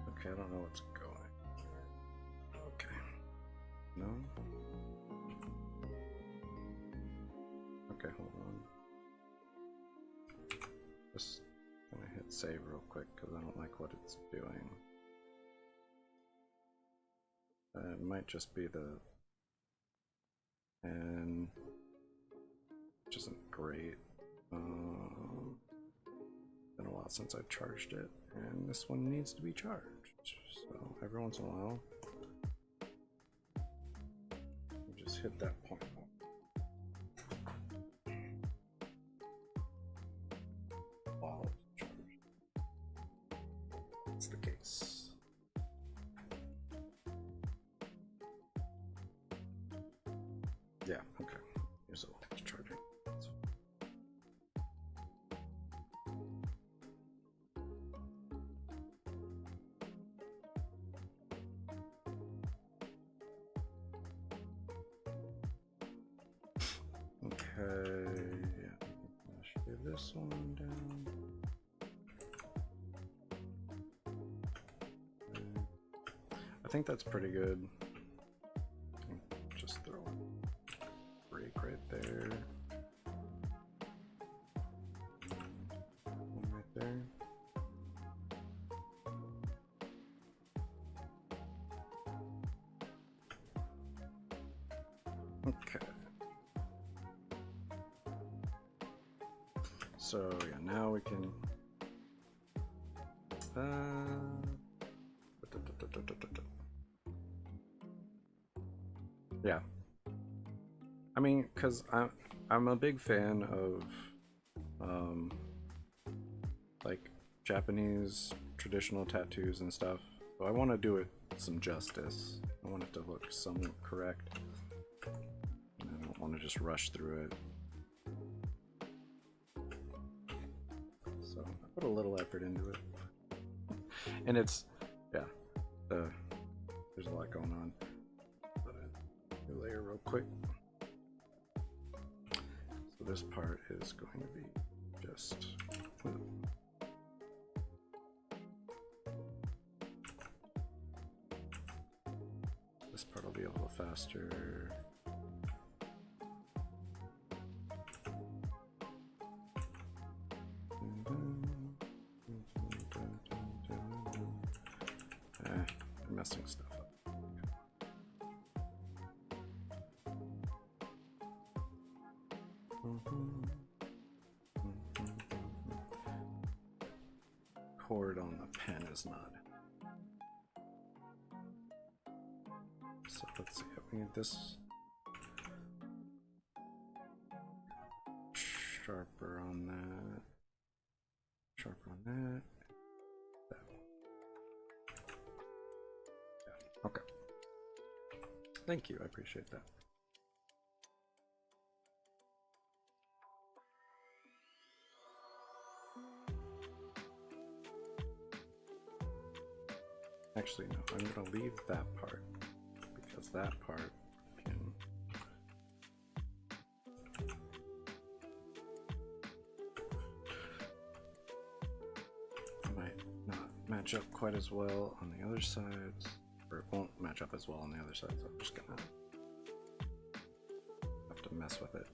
Okay, I don't know what's going. Okay. No? Okay, hold on. Just gonna hit save real quick because I don't like what it's doing. It might just be the and which isn't great. Been a while since I've charged it, and this one needs to be charged. So every once in a while, you just hit that point. While it's charged. That's the case. Yeah, okay. Here's a voltage charging. Okay, yeah, shave this one down. I think that's pretty good. Just throw a break right there. One right there. Okay. So yeah, now we can yeah. I mean, cause I'm a big fan of like Japanese traditional tattoos and stuff. So I want to do it some justice. I want it to look somewhat correct. And I don't want to just rush through it. So I put a little effort into it. And it's, yeah, there's a lot going on. Put a new layer real quick. So this part is going to be just, this part will be a little faster. Messing stuff up. Cord on the pen is not. So let's see. We need this sharper on that. Sharper on that. Okay. Thank you, I appreciate that. Actually, no, I'm going to leave that part because that part can might not match up quite as well on the other sides, or it won't match up as well on the other side, so I'm just gonna have to mess with it.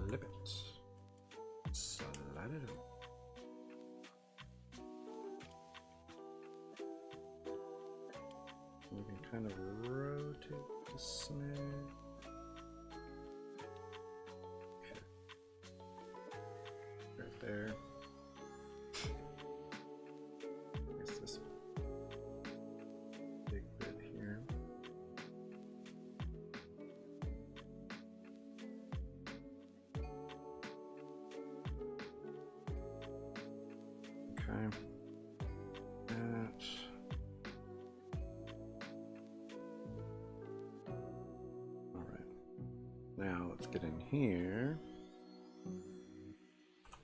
Flip it. Slide it over. You can kind of rotate the snare. Okay. Right there. There's this big bit here. Okay. That. All right. Now let's get in here.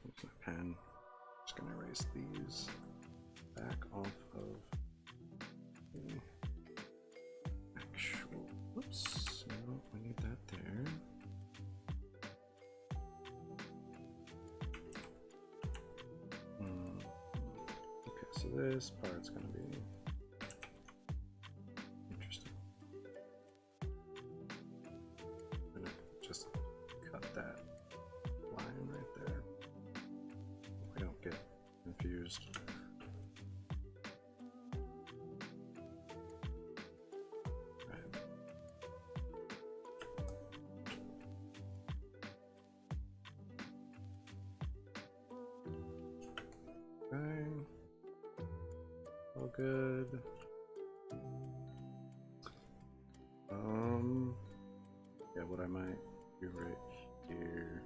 Here's my pen. Just gonna erase these back off of the actual. Whoops. No, we need that there. Okay, so this part's gonna be interesting. I'm gonna just cut that line right there. We don't get confused. Right. Okay. All good. Yeah, what I might do right here.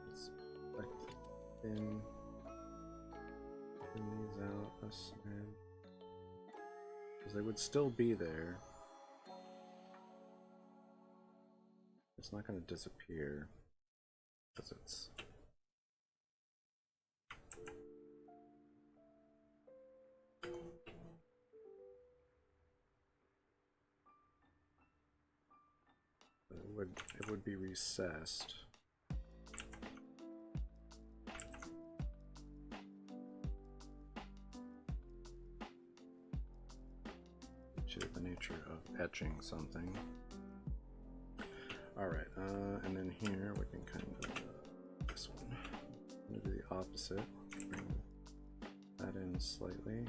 Let's like thin these out a smidge, because they would still be there. It's not going to disappear because it's it would be recessed. Which is the nature of etching something. All right, and then here we can kind of this one. I'm gonna do the opposite. Bring that in slightly.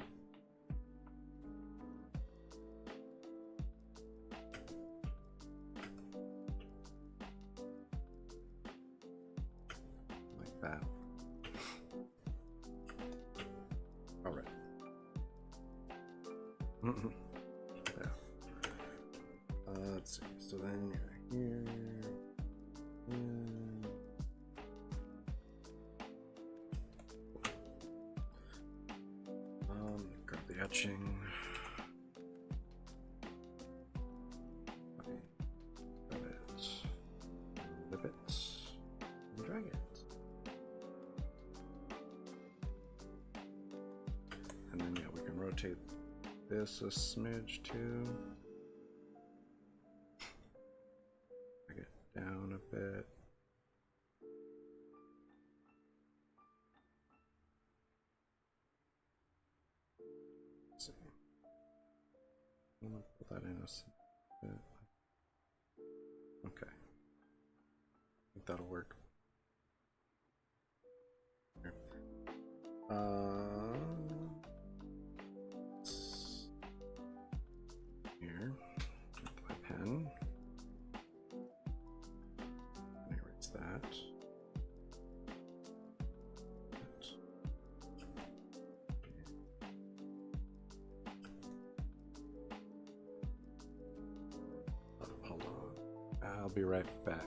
Like that. All right. Yeah. Let's see. So then you're here. Grab the etching. Grab it. Flip it. And drag it. And then yeah, we can rotate this a smidge too. Drag it down a bit. Let's see. I'm gonna put that in a bit. Okay. I think that'll work. Here. Here, with my pen. Erase that. Hold on. I'll be right back.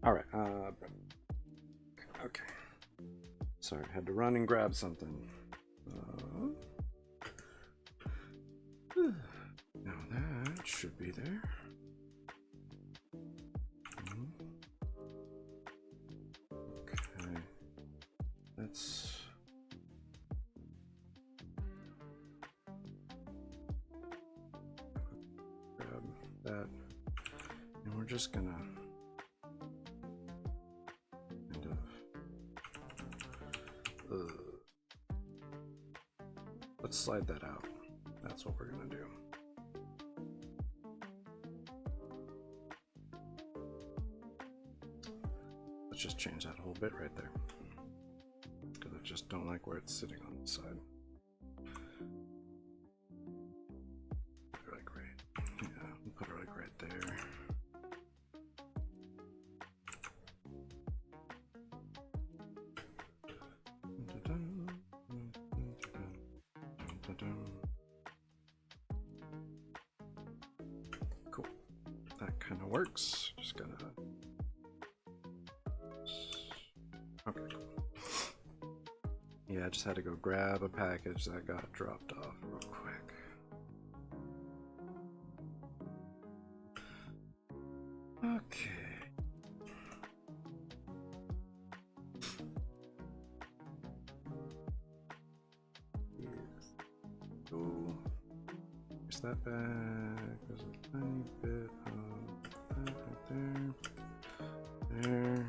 All right. Okay. Sorry, I had to run and grab something. Now that should be there. Okay. Let's grab that. And we're just gonna kind of let's slide that out. That's what we're gonna do. Let's just change that whole bit right there, because I just don't like where it's sitting on the side. Put it like right, yeah, we'll put it like right there. Cool, that kind of works. Just gonna. Okay, cool. Yeah, I just had to go grab a package that got dropped off real quick. Okay. Cool. Here's that back. There's a tiny bit of that right there. There.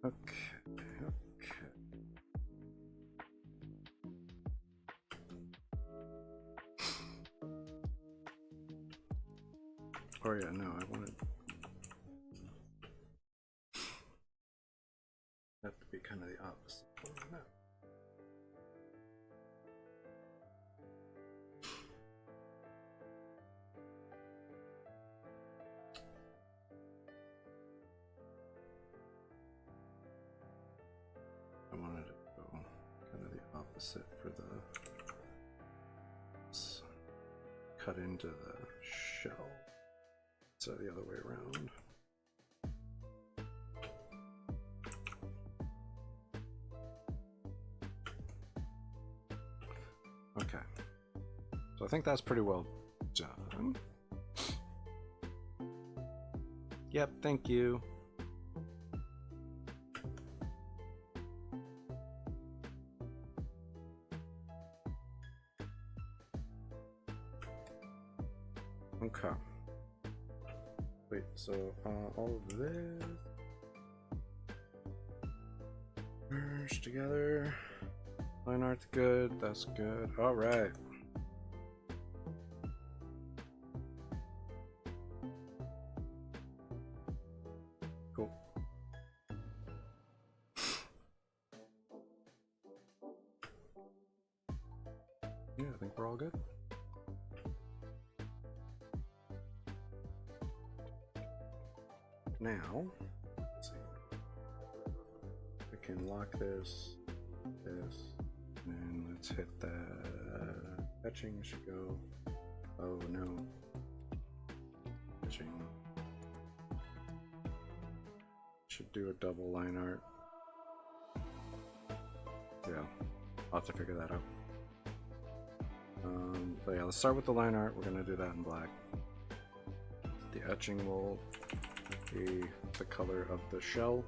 Okay. Oh yeah, no, I wanted that to be kind of the opposite. No. I wanted to go kind of the opposite for the cut into the shell, so the other way around. Okay, so I think that's pretty well done. Yep, thank you. Okay. Wait, so all of this merged together. Line art's good, that's good. All right. Cool. Yeah, I think we're all good. Now, let's see. I can lock this, and let's hit that. Etching should go. Oh no. Etching. Should do a double line art. Yeah, I'll have to figure that out. But yeah, let's start with the line art. We're gonna do that in black. The etching will be the color of the shell,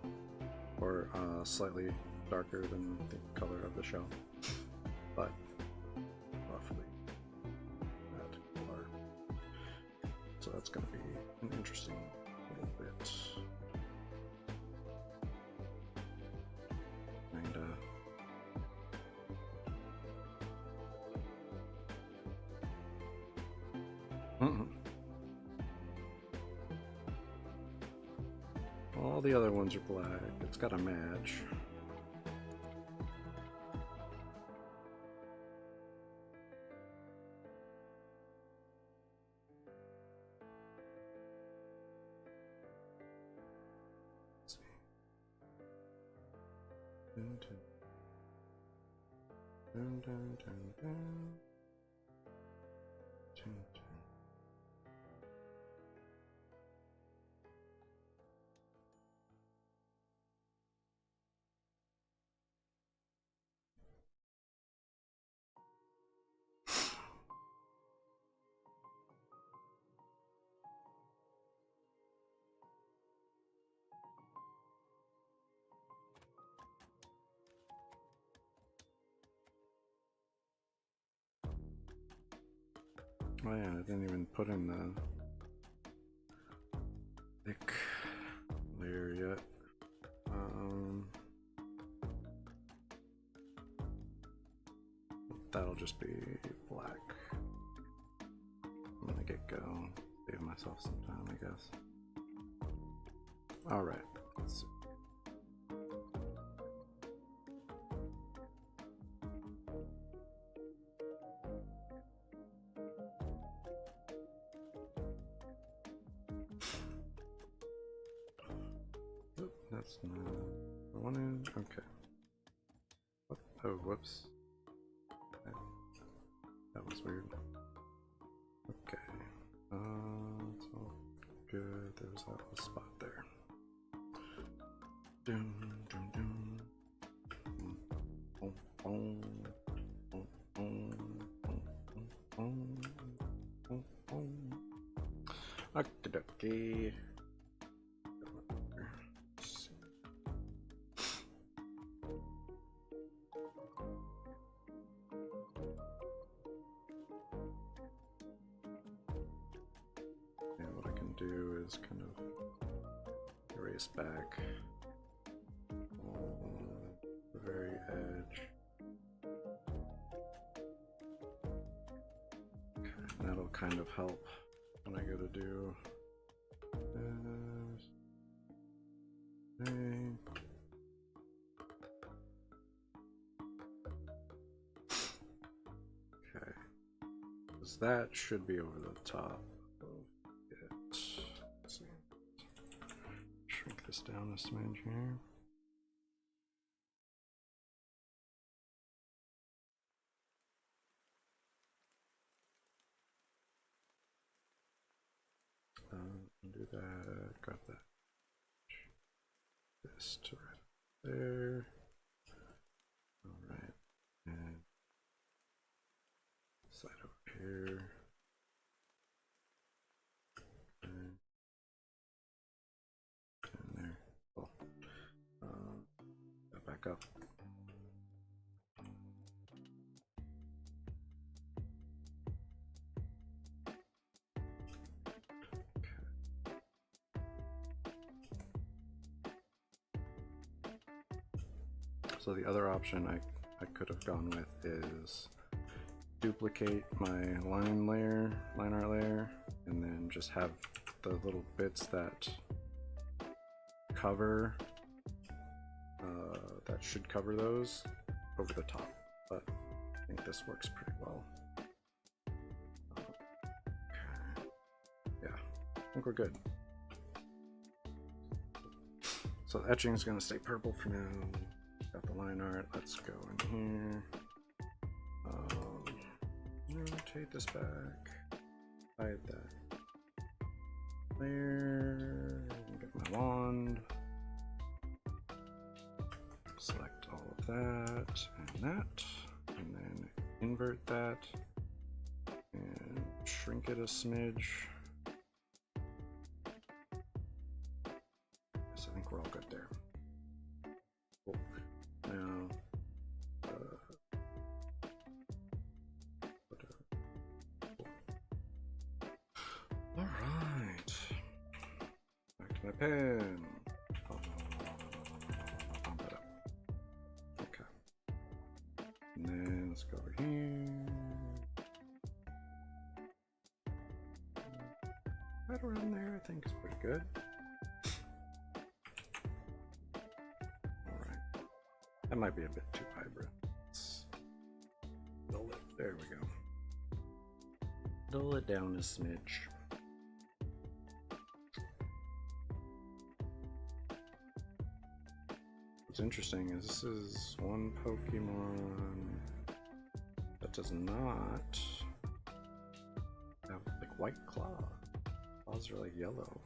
or slightly darker than the color of the shell, but roughly that color. So that's going to be an interesting little bit. All the other ones are black. It's got to match. Dun, dun. Dun, dun, dun, dun. Dun, dun. Oh yeah, I didn't even put in the thick layer yet. That'll just be black from the get-go. Save myself some time, I guess. Alright, let's see. Oh, that's not the one in. Okay. Oh, whoops. That was weird. Okay. It's all good. There's that little spot there. Dun, dun, dun. Okie dokie. Do is kind of erase back on the very edge. Okay, and that'll kind of help when I go to do this. Okay, because that should be over the top. Shrink this down a smidge here. Do that, grab that. This to right there. Alright, and slide over here. And there. Cool. Back up. So the other option I could have gone with is duplicate my line art layer, and then just have the little bits that cover, that should cover those over the top, but I think this works pretty well. Okay. Yeah, I think we're good. So the etching is going to stay purple for now. Got the line art. Let's go in here. Rotate this back. Hide that layer. Get my wand. Select all of that, and then invert that, and shrink it a smidge. Yes, I think we're all good there. Cool. Now, all right. Back to my pen. Bump it up. Okay. And then let's go over here. Right around there, I think is pretty good. That might be a bit too vibrant. Let's dull it. There we go. Dull it down a smidge. What's interesting is this is one Pokemon that does not have like white claw. Claws are like yellow,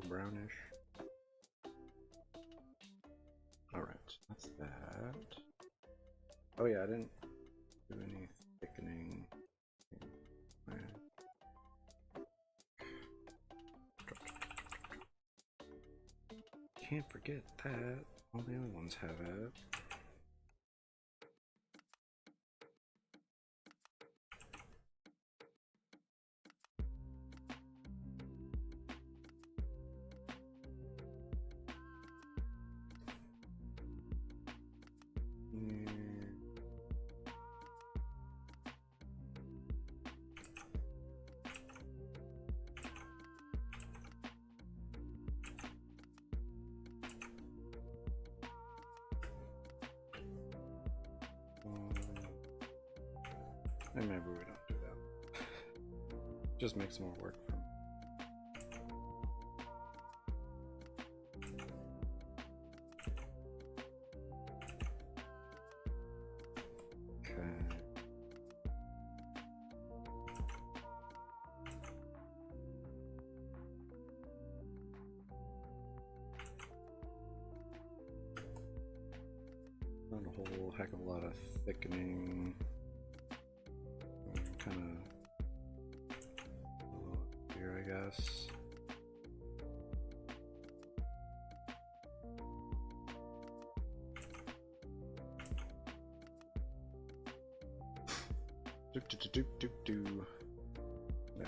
brownish. All right, that's that. Oh yeah, I didn't do any thickening. Can't forget that. All the other ones have it. And maybe we don't do that. Just makes more work for me. Okay. Not a whole heck of a lot of thickening. Kind of here, I guess. Do. Yeah.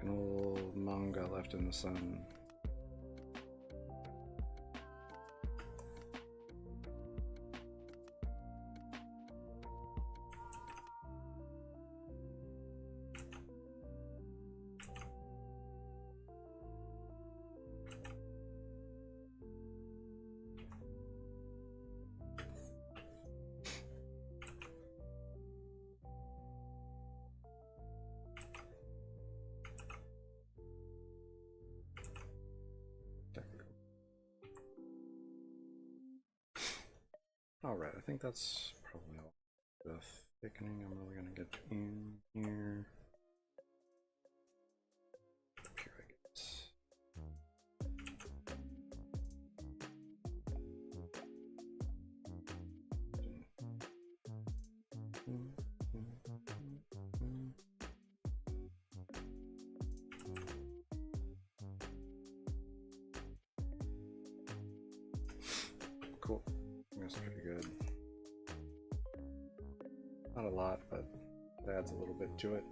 An old manga left in the sun. Alright, I think that's probably all the thickening I'm really gonna get in here. Up here, I guess. Cool. That's pretty good. Not a lot, but it adds a little bit to it.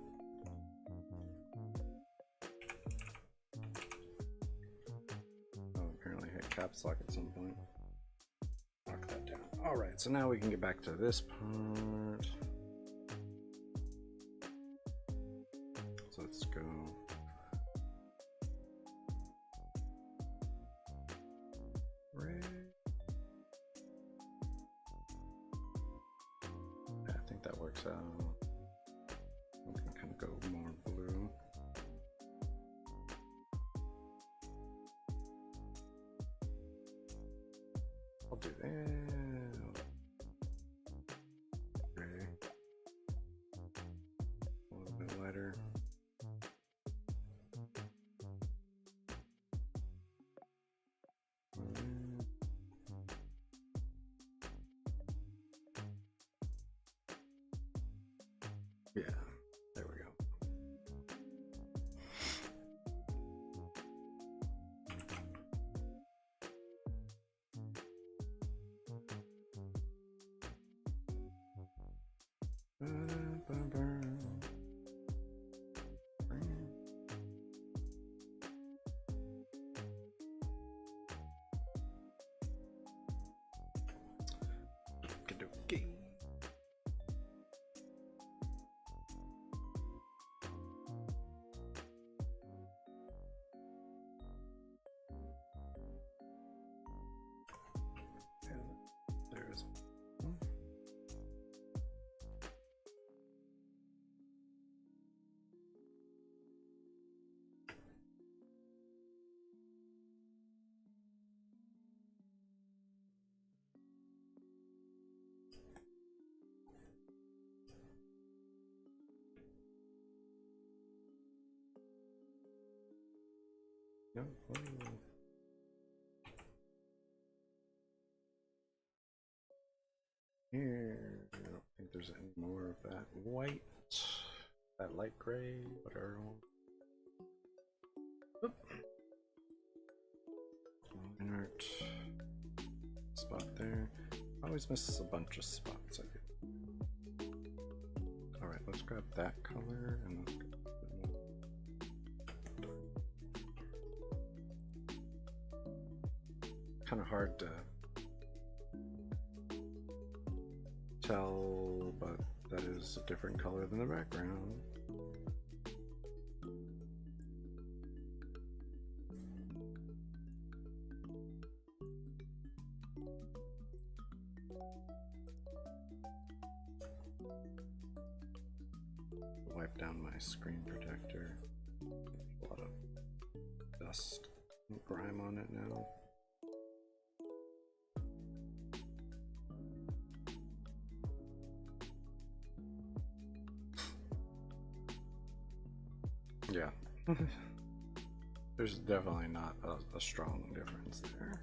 Oh, apparently hit caps lock at some point. Knock that down. Alright, so now we can get back to this part. So let's go. That works out. We can kind of go more blue. I'll do that. Gray. A little bit lighter. Yeah, there we go. Okay. No. Oh. Here, I don't think there's any more of that white, that light gray, whatever. Oop. Line art spot there. I always miss a bunch of spots. All right, let's grab that color and let's grab kind of hard to tell, but that is a different color than the background. Wipe down my screen protector. A lot of dust and grime on it now. Yeah, there's definitely not a strong difference there.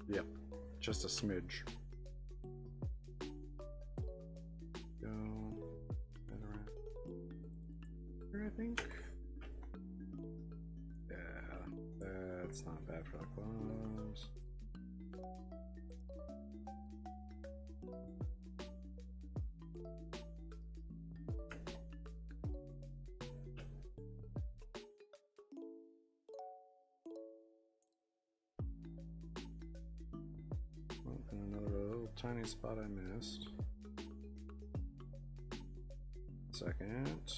Yep, just a smidge. Go right around here, I think. Yeah, that's not bad for the gloves. And another little tiny spot I missed. Second.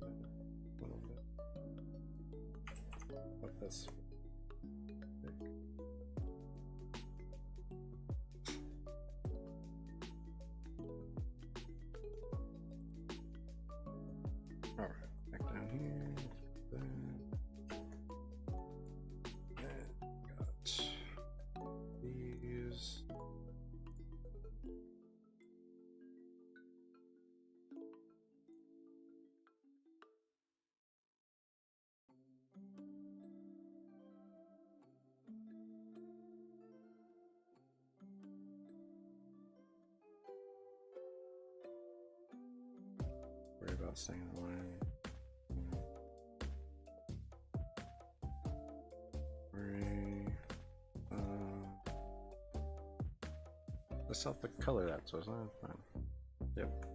A little bit. But that's all right, back down here. Then got these. Worry about staying in the line. Let's have to color that, so it's not fun. Yep.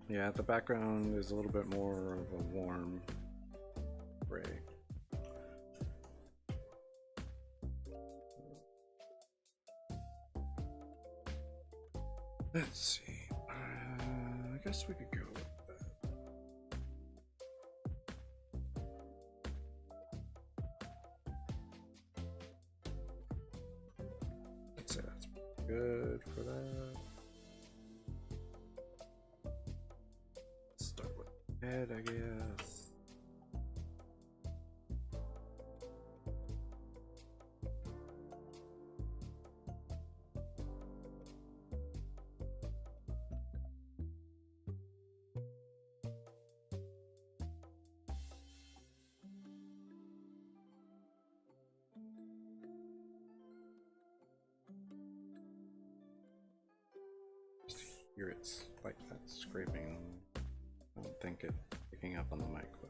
Yeah, the background is a little bit more of a warm gray. Let's see. I guess we could go with that. I'd say that's good for that. Start with head, I guess. Hear it's like that scraping. I don't think it picking up on the mic, but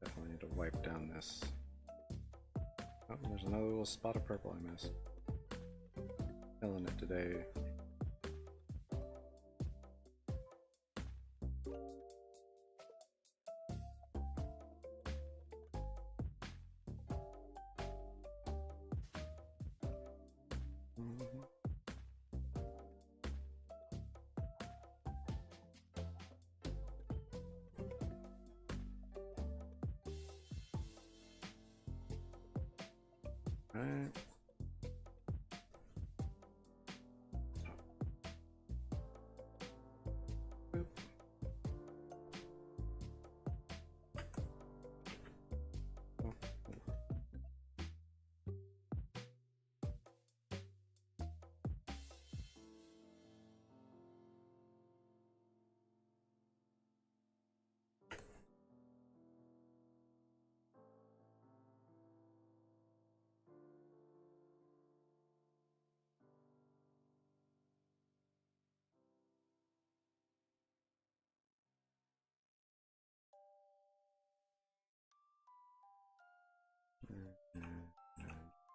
definitely need to wipe down this. Oh, there's another little spot of purple I missed. Killing it today. Right. Boop. Oh.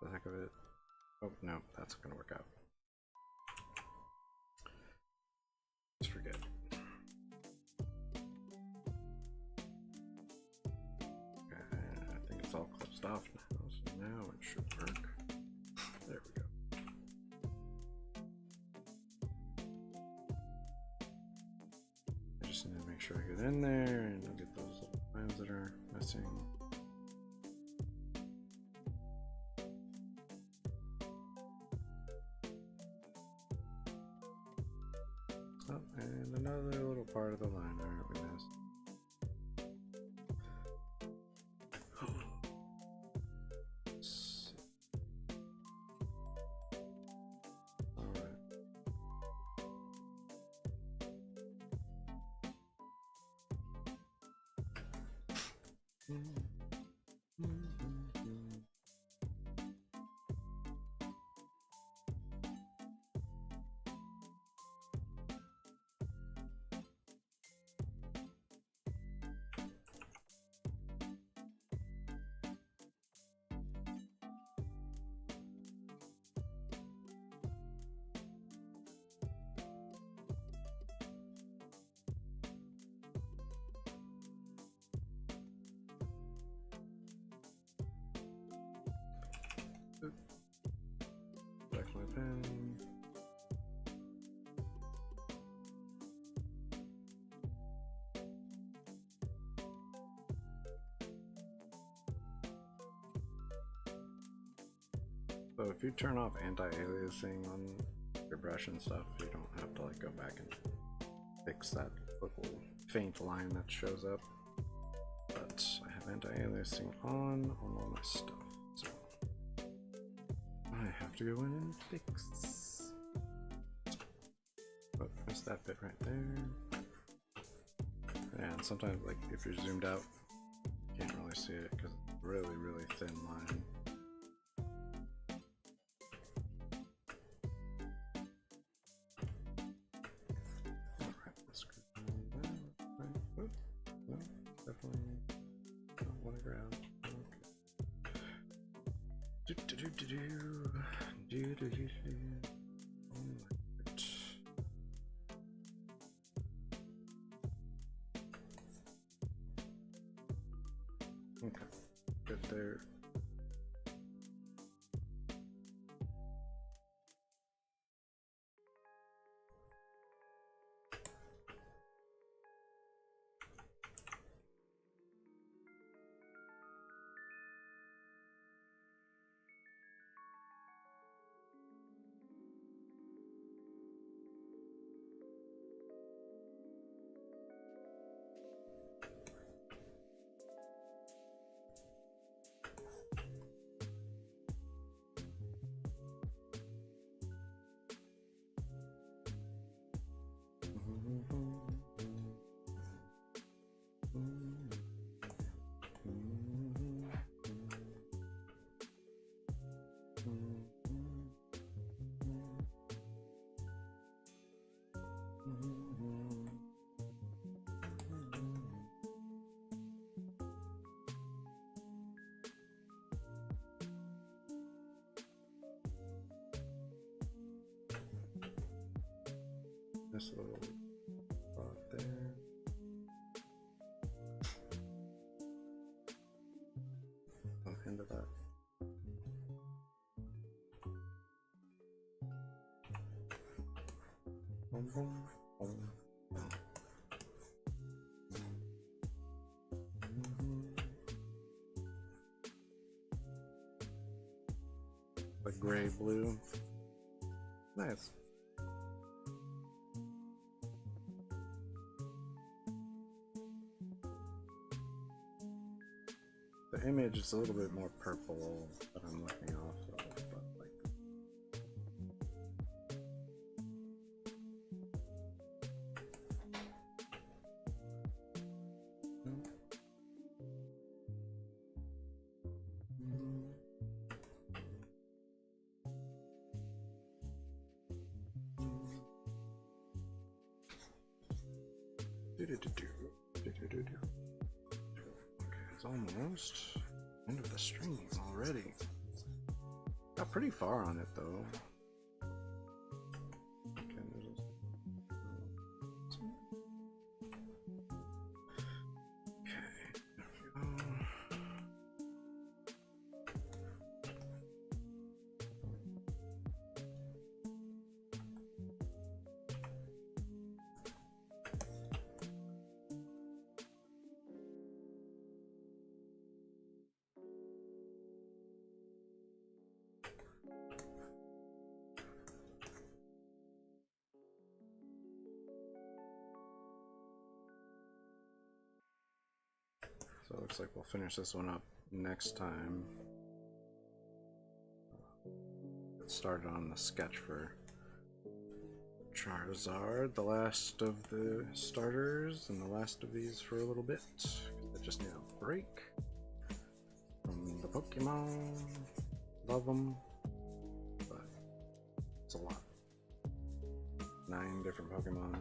The heck of it. Oh no, that's gonna work out. Just forget. I think it's all closed off now, so now it should work. There we go. I just need to make sure I get in there and I'll get those little lines that are missing. Oh, and another little part of the line there we missed. Alright. Back my pen. So if you turn off anti-aliasing on your brush and stuff, you don't have to like go back and fix that little faint line that shows up. But I have anti-aliasing on all my stuff, so I have to go in and fix. Oh, missed that bit right there. And sometimes, like if you're zoomed out, you can't really see it because it's a really, really thin line. Alright, let's go. Right. No, definitely not what I grabbed. Okay. Do do do do do do do do. Okay, good there. This little spot there. Oh, into that. Boom, boom, boom, boom. gray blue. Nice. The image is a little bit more purple that I'm looking off of, but like. Okay, it's almost end of the stream already. Got pretty far on it though. Okay, there we go. So it looks like we'll finish this one up next time. Get started on the sketch for Charizard, the last of the starters, and the last of these for a little bit. I just need a break from the Pokemon. Love them, but it's a lot. 9 different Pokemon.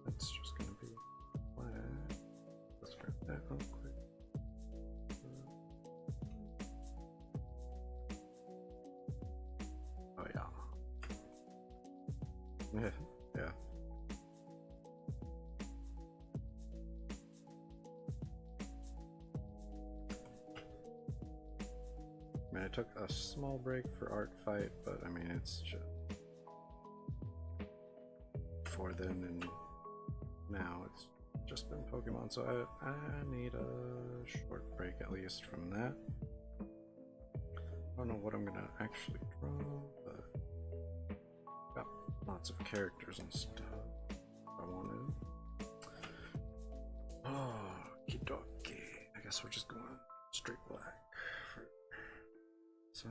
That's just gonna be flat. Let's grab that real quick. Oh yeah. Yeah. I mean, I took a small break for art fight, but I mean, it's just before then and now it's just been Pokemon, so I need a short break at least from that. I don't know what I'm gonna actually draw, but got lots of characters and stuff I wanted. Oh, Kidoki. I guess we're just going straight black for side.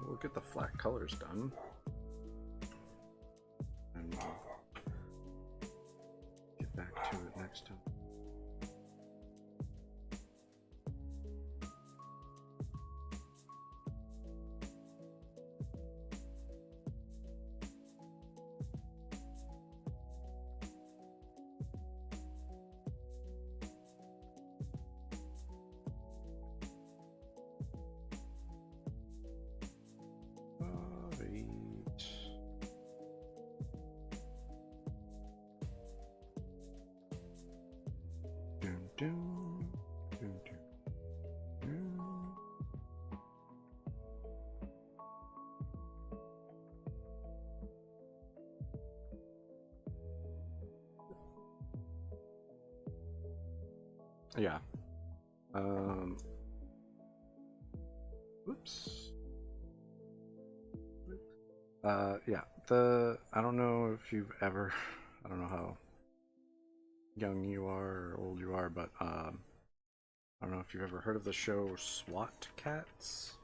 We'll get the flat colors done, and we'll get back to it next time. Yeah. Oops. Yeah. I don't know if you've ever, I don't know how young you are or old you are, but I don't know if you've ever heard of the show SWAT Cats.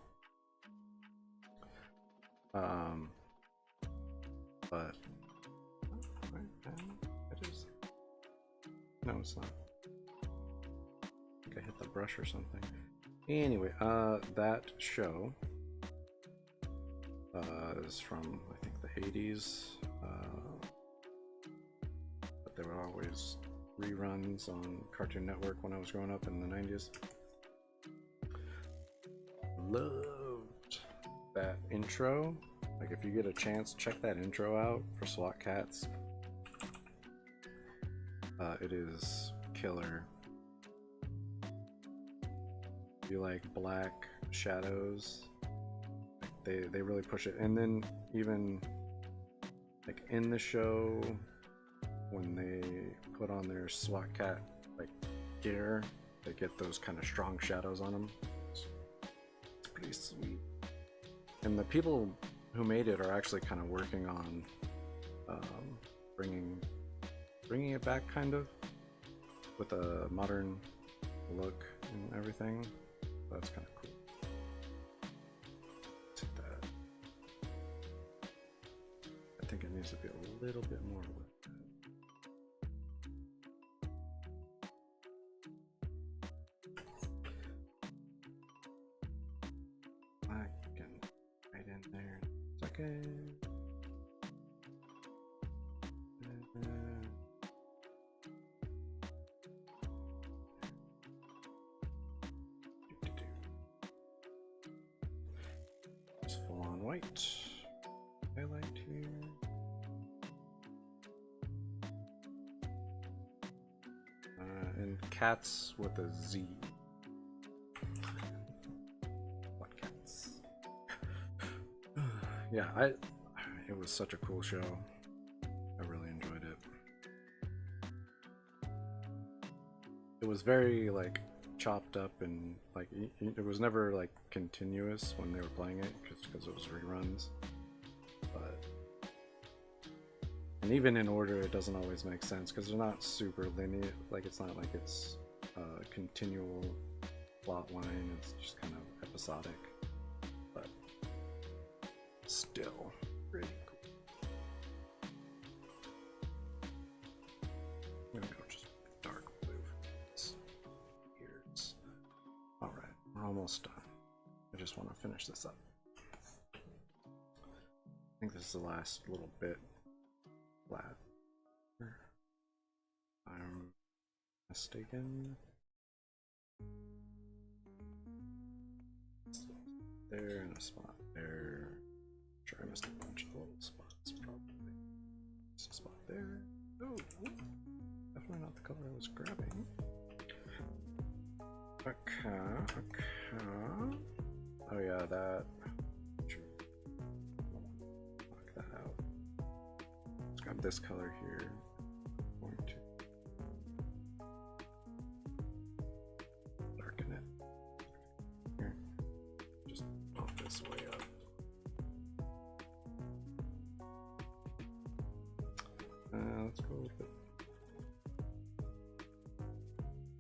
But it is. No, it's not. I think I hit the brush or something. Anyway, that show is from, I think, the 80s. But there were always reruns on Cartoon Network when I was growing up in the 90s. Loved that intro. Like, if you get a chance, check that intro out for SWAT Cats. It is killer. If you like black shadows, they really push it. And then even like in the show, when they put on their SWAT cat like gear, they get those kind of strong shadows on them. It's pretty sweet. And the people who made it are actually kind of working on bringing it back, kind of with a modern look and everything. That's kind of cool. Let's hit that. I think it needs to be a little bit more with I can right in there in a second. Just full on white highlight here. And cats with a Z. What cats? Yeah, it was such a cool show. I really enjoyed it. It was very like chopped up, and like it was never like continuous when they were playing it because it was reruns. But and even in order, it doesn't always make sense because they're not super linear. Like it's not like it's a continual plot line. It's just kind of episodic, but still pretty cool. I'm gonna go just dark blue for these ears. All right, we're almost done. I just want to finish this up. I think this is the last little bit. Flat. I'm mistaken. There and a spot there. Sure, I missed a bunch of little spots probably. Missed a spot there. Oh, definitely not the color I was grabbing. Okay. Oh yeah, that. Knock that out. Let's grab this color here. I'm going to darken it. Here. Just pop this way up. Let's go a little bit.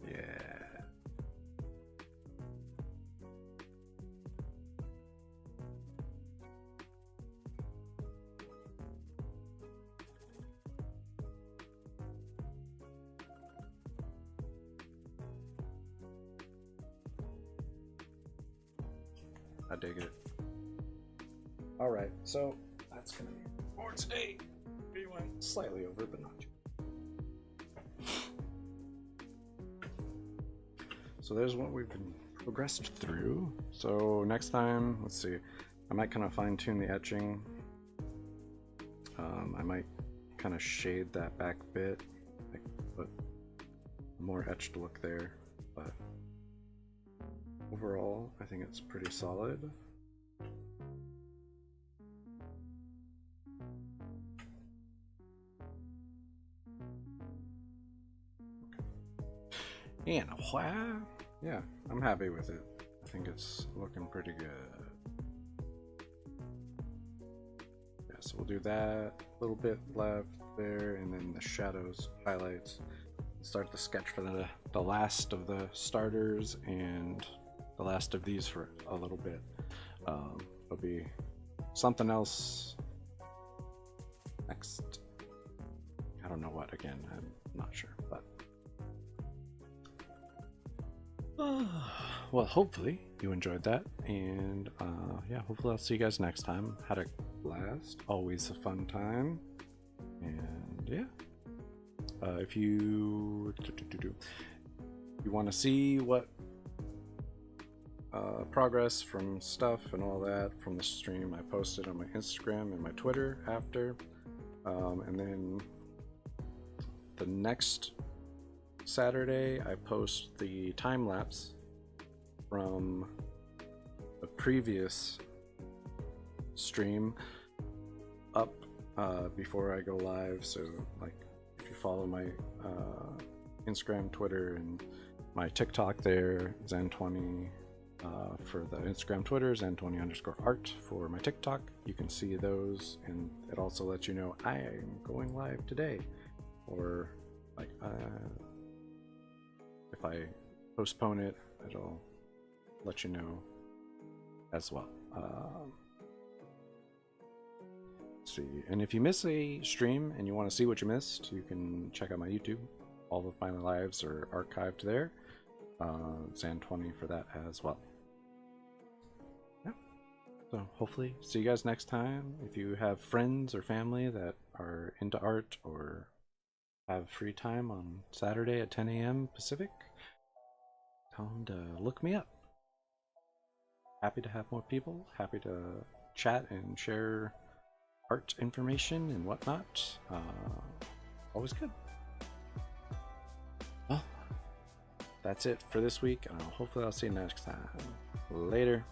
Yeah. I dig it. All right, so that's gonna be it for today. We went slightly over, but not too. So there's what we've been progressed through. So next time, let's see. I might kind of fine tune the etching. I might kind of shade that back bit, like put a more etched look there. But overall, I think it's pretty solid. And wow, yeah, I'm happy with it. I think it's looking pretty good. Yeah, so we'll do that a little bit left there, and then the shadows, highlights. Start the sketch for the last of the starters and the last of these for a little bit. There'll be something else next. I don't know what again. I'm not sure, but well, hopefully you enjoyed that, and yeah, hopefully I'll see you guys next time. Had a blast, always a fun time, and yeah. If you want to see what progress from stuff and all that from the stream, I posted on my Instagram and my Twitter after, and then the next Saturday I post the time lapse from the previous stream up before I go live. So like if you follow my Instagram, Twitter, and my TikTok there, Zann20 for the Instagram, Twitter, Zann20_art for my TikTok. You can see those, and it also lets you know I am going live today, or like if I postpone it, it'll let you know as well. Let's see, and if you miss a stream and you want to see what you missed, you can check out my YouTube. All of my lives are archived there. Zann20 for that as well. Yeah. So hopefully see you guys next time. If you have friends or family that are into art or have free time on Saturday at 10 a.m. Pacific, tell them to look me up. Happy to have more people. Happy to chat and share art information and whatnot. Always good. Well, that's it for this week. Hopefully I'll see you next time. Later.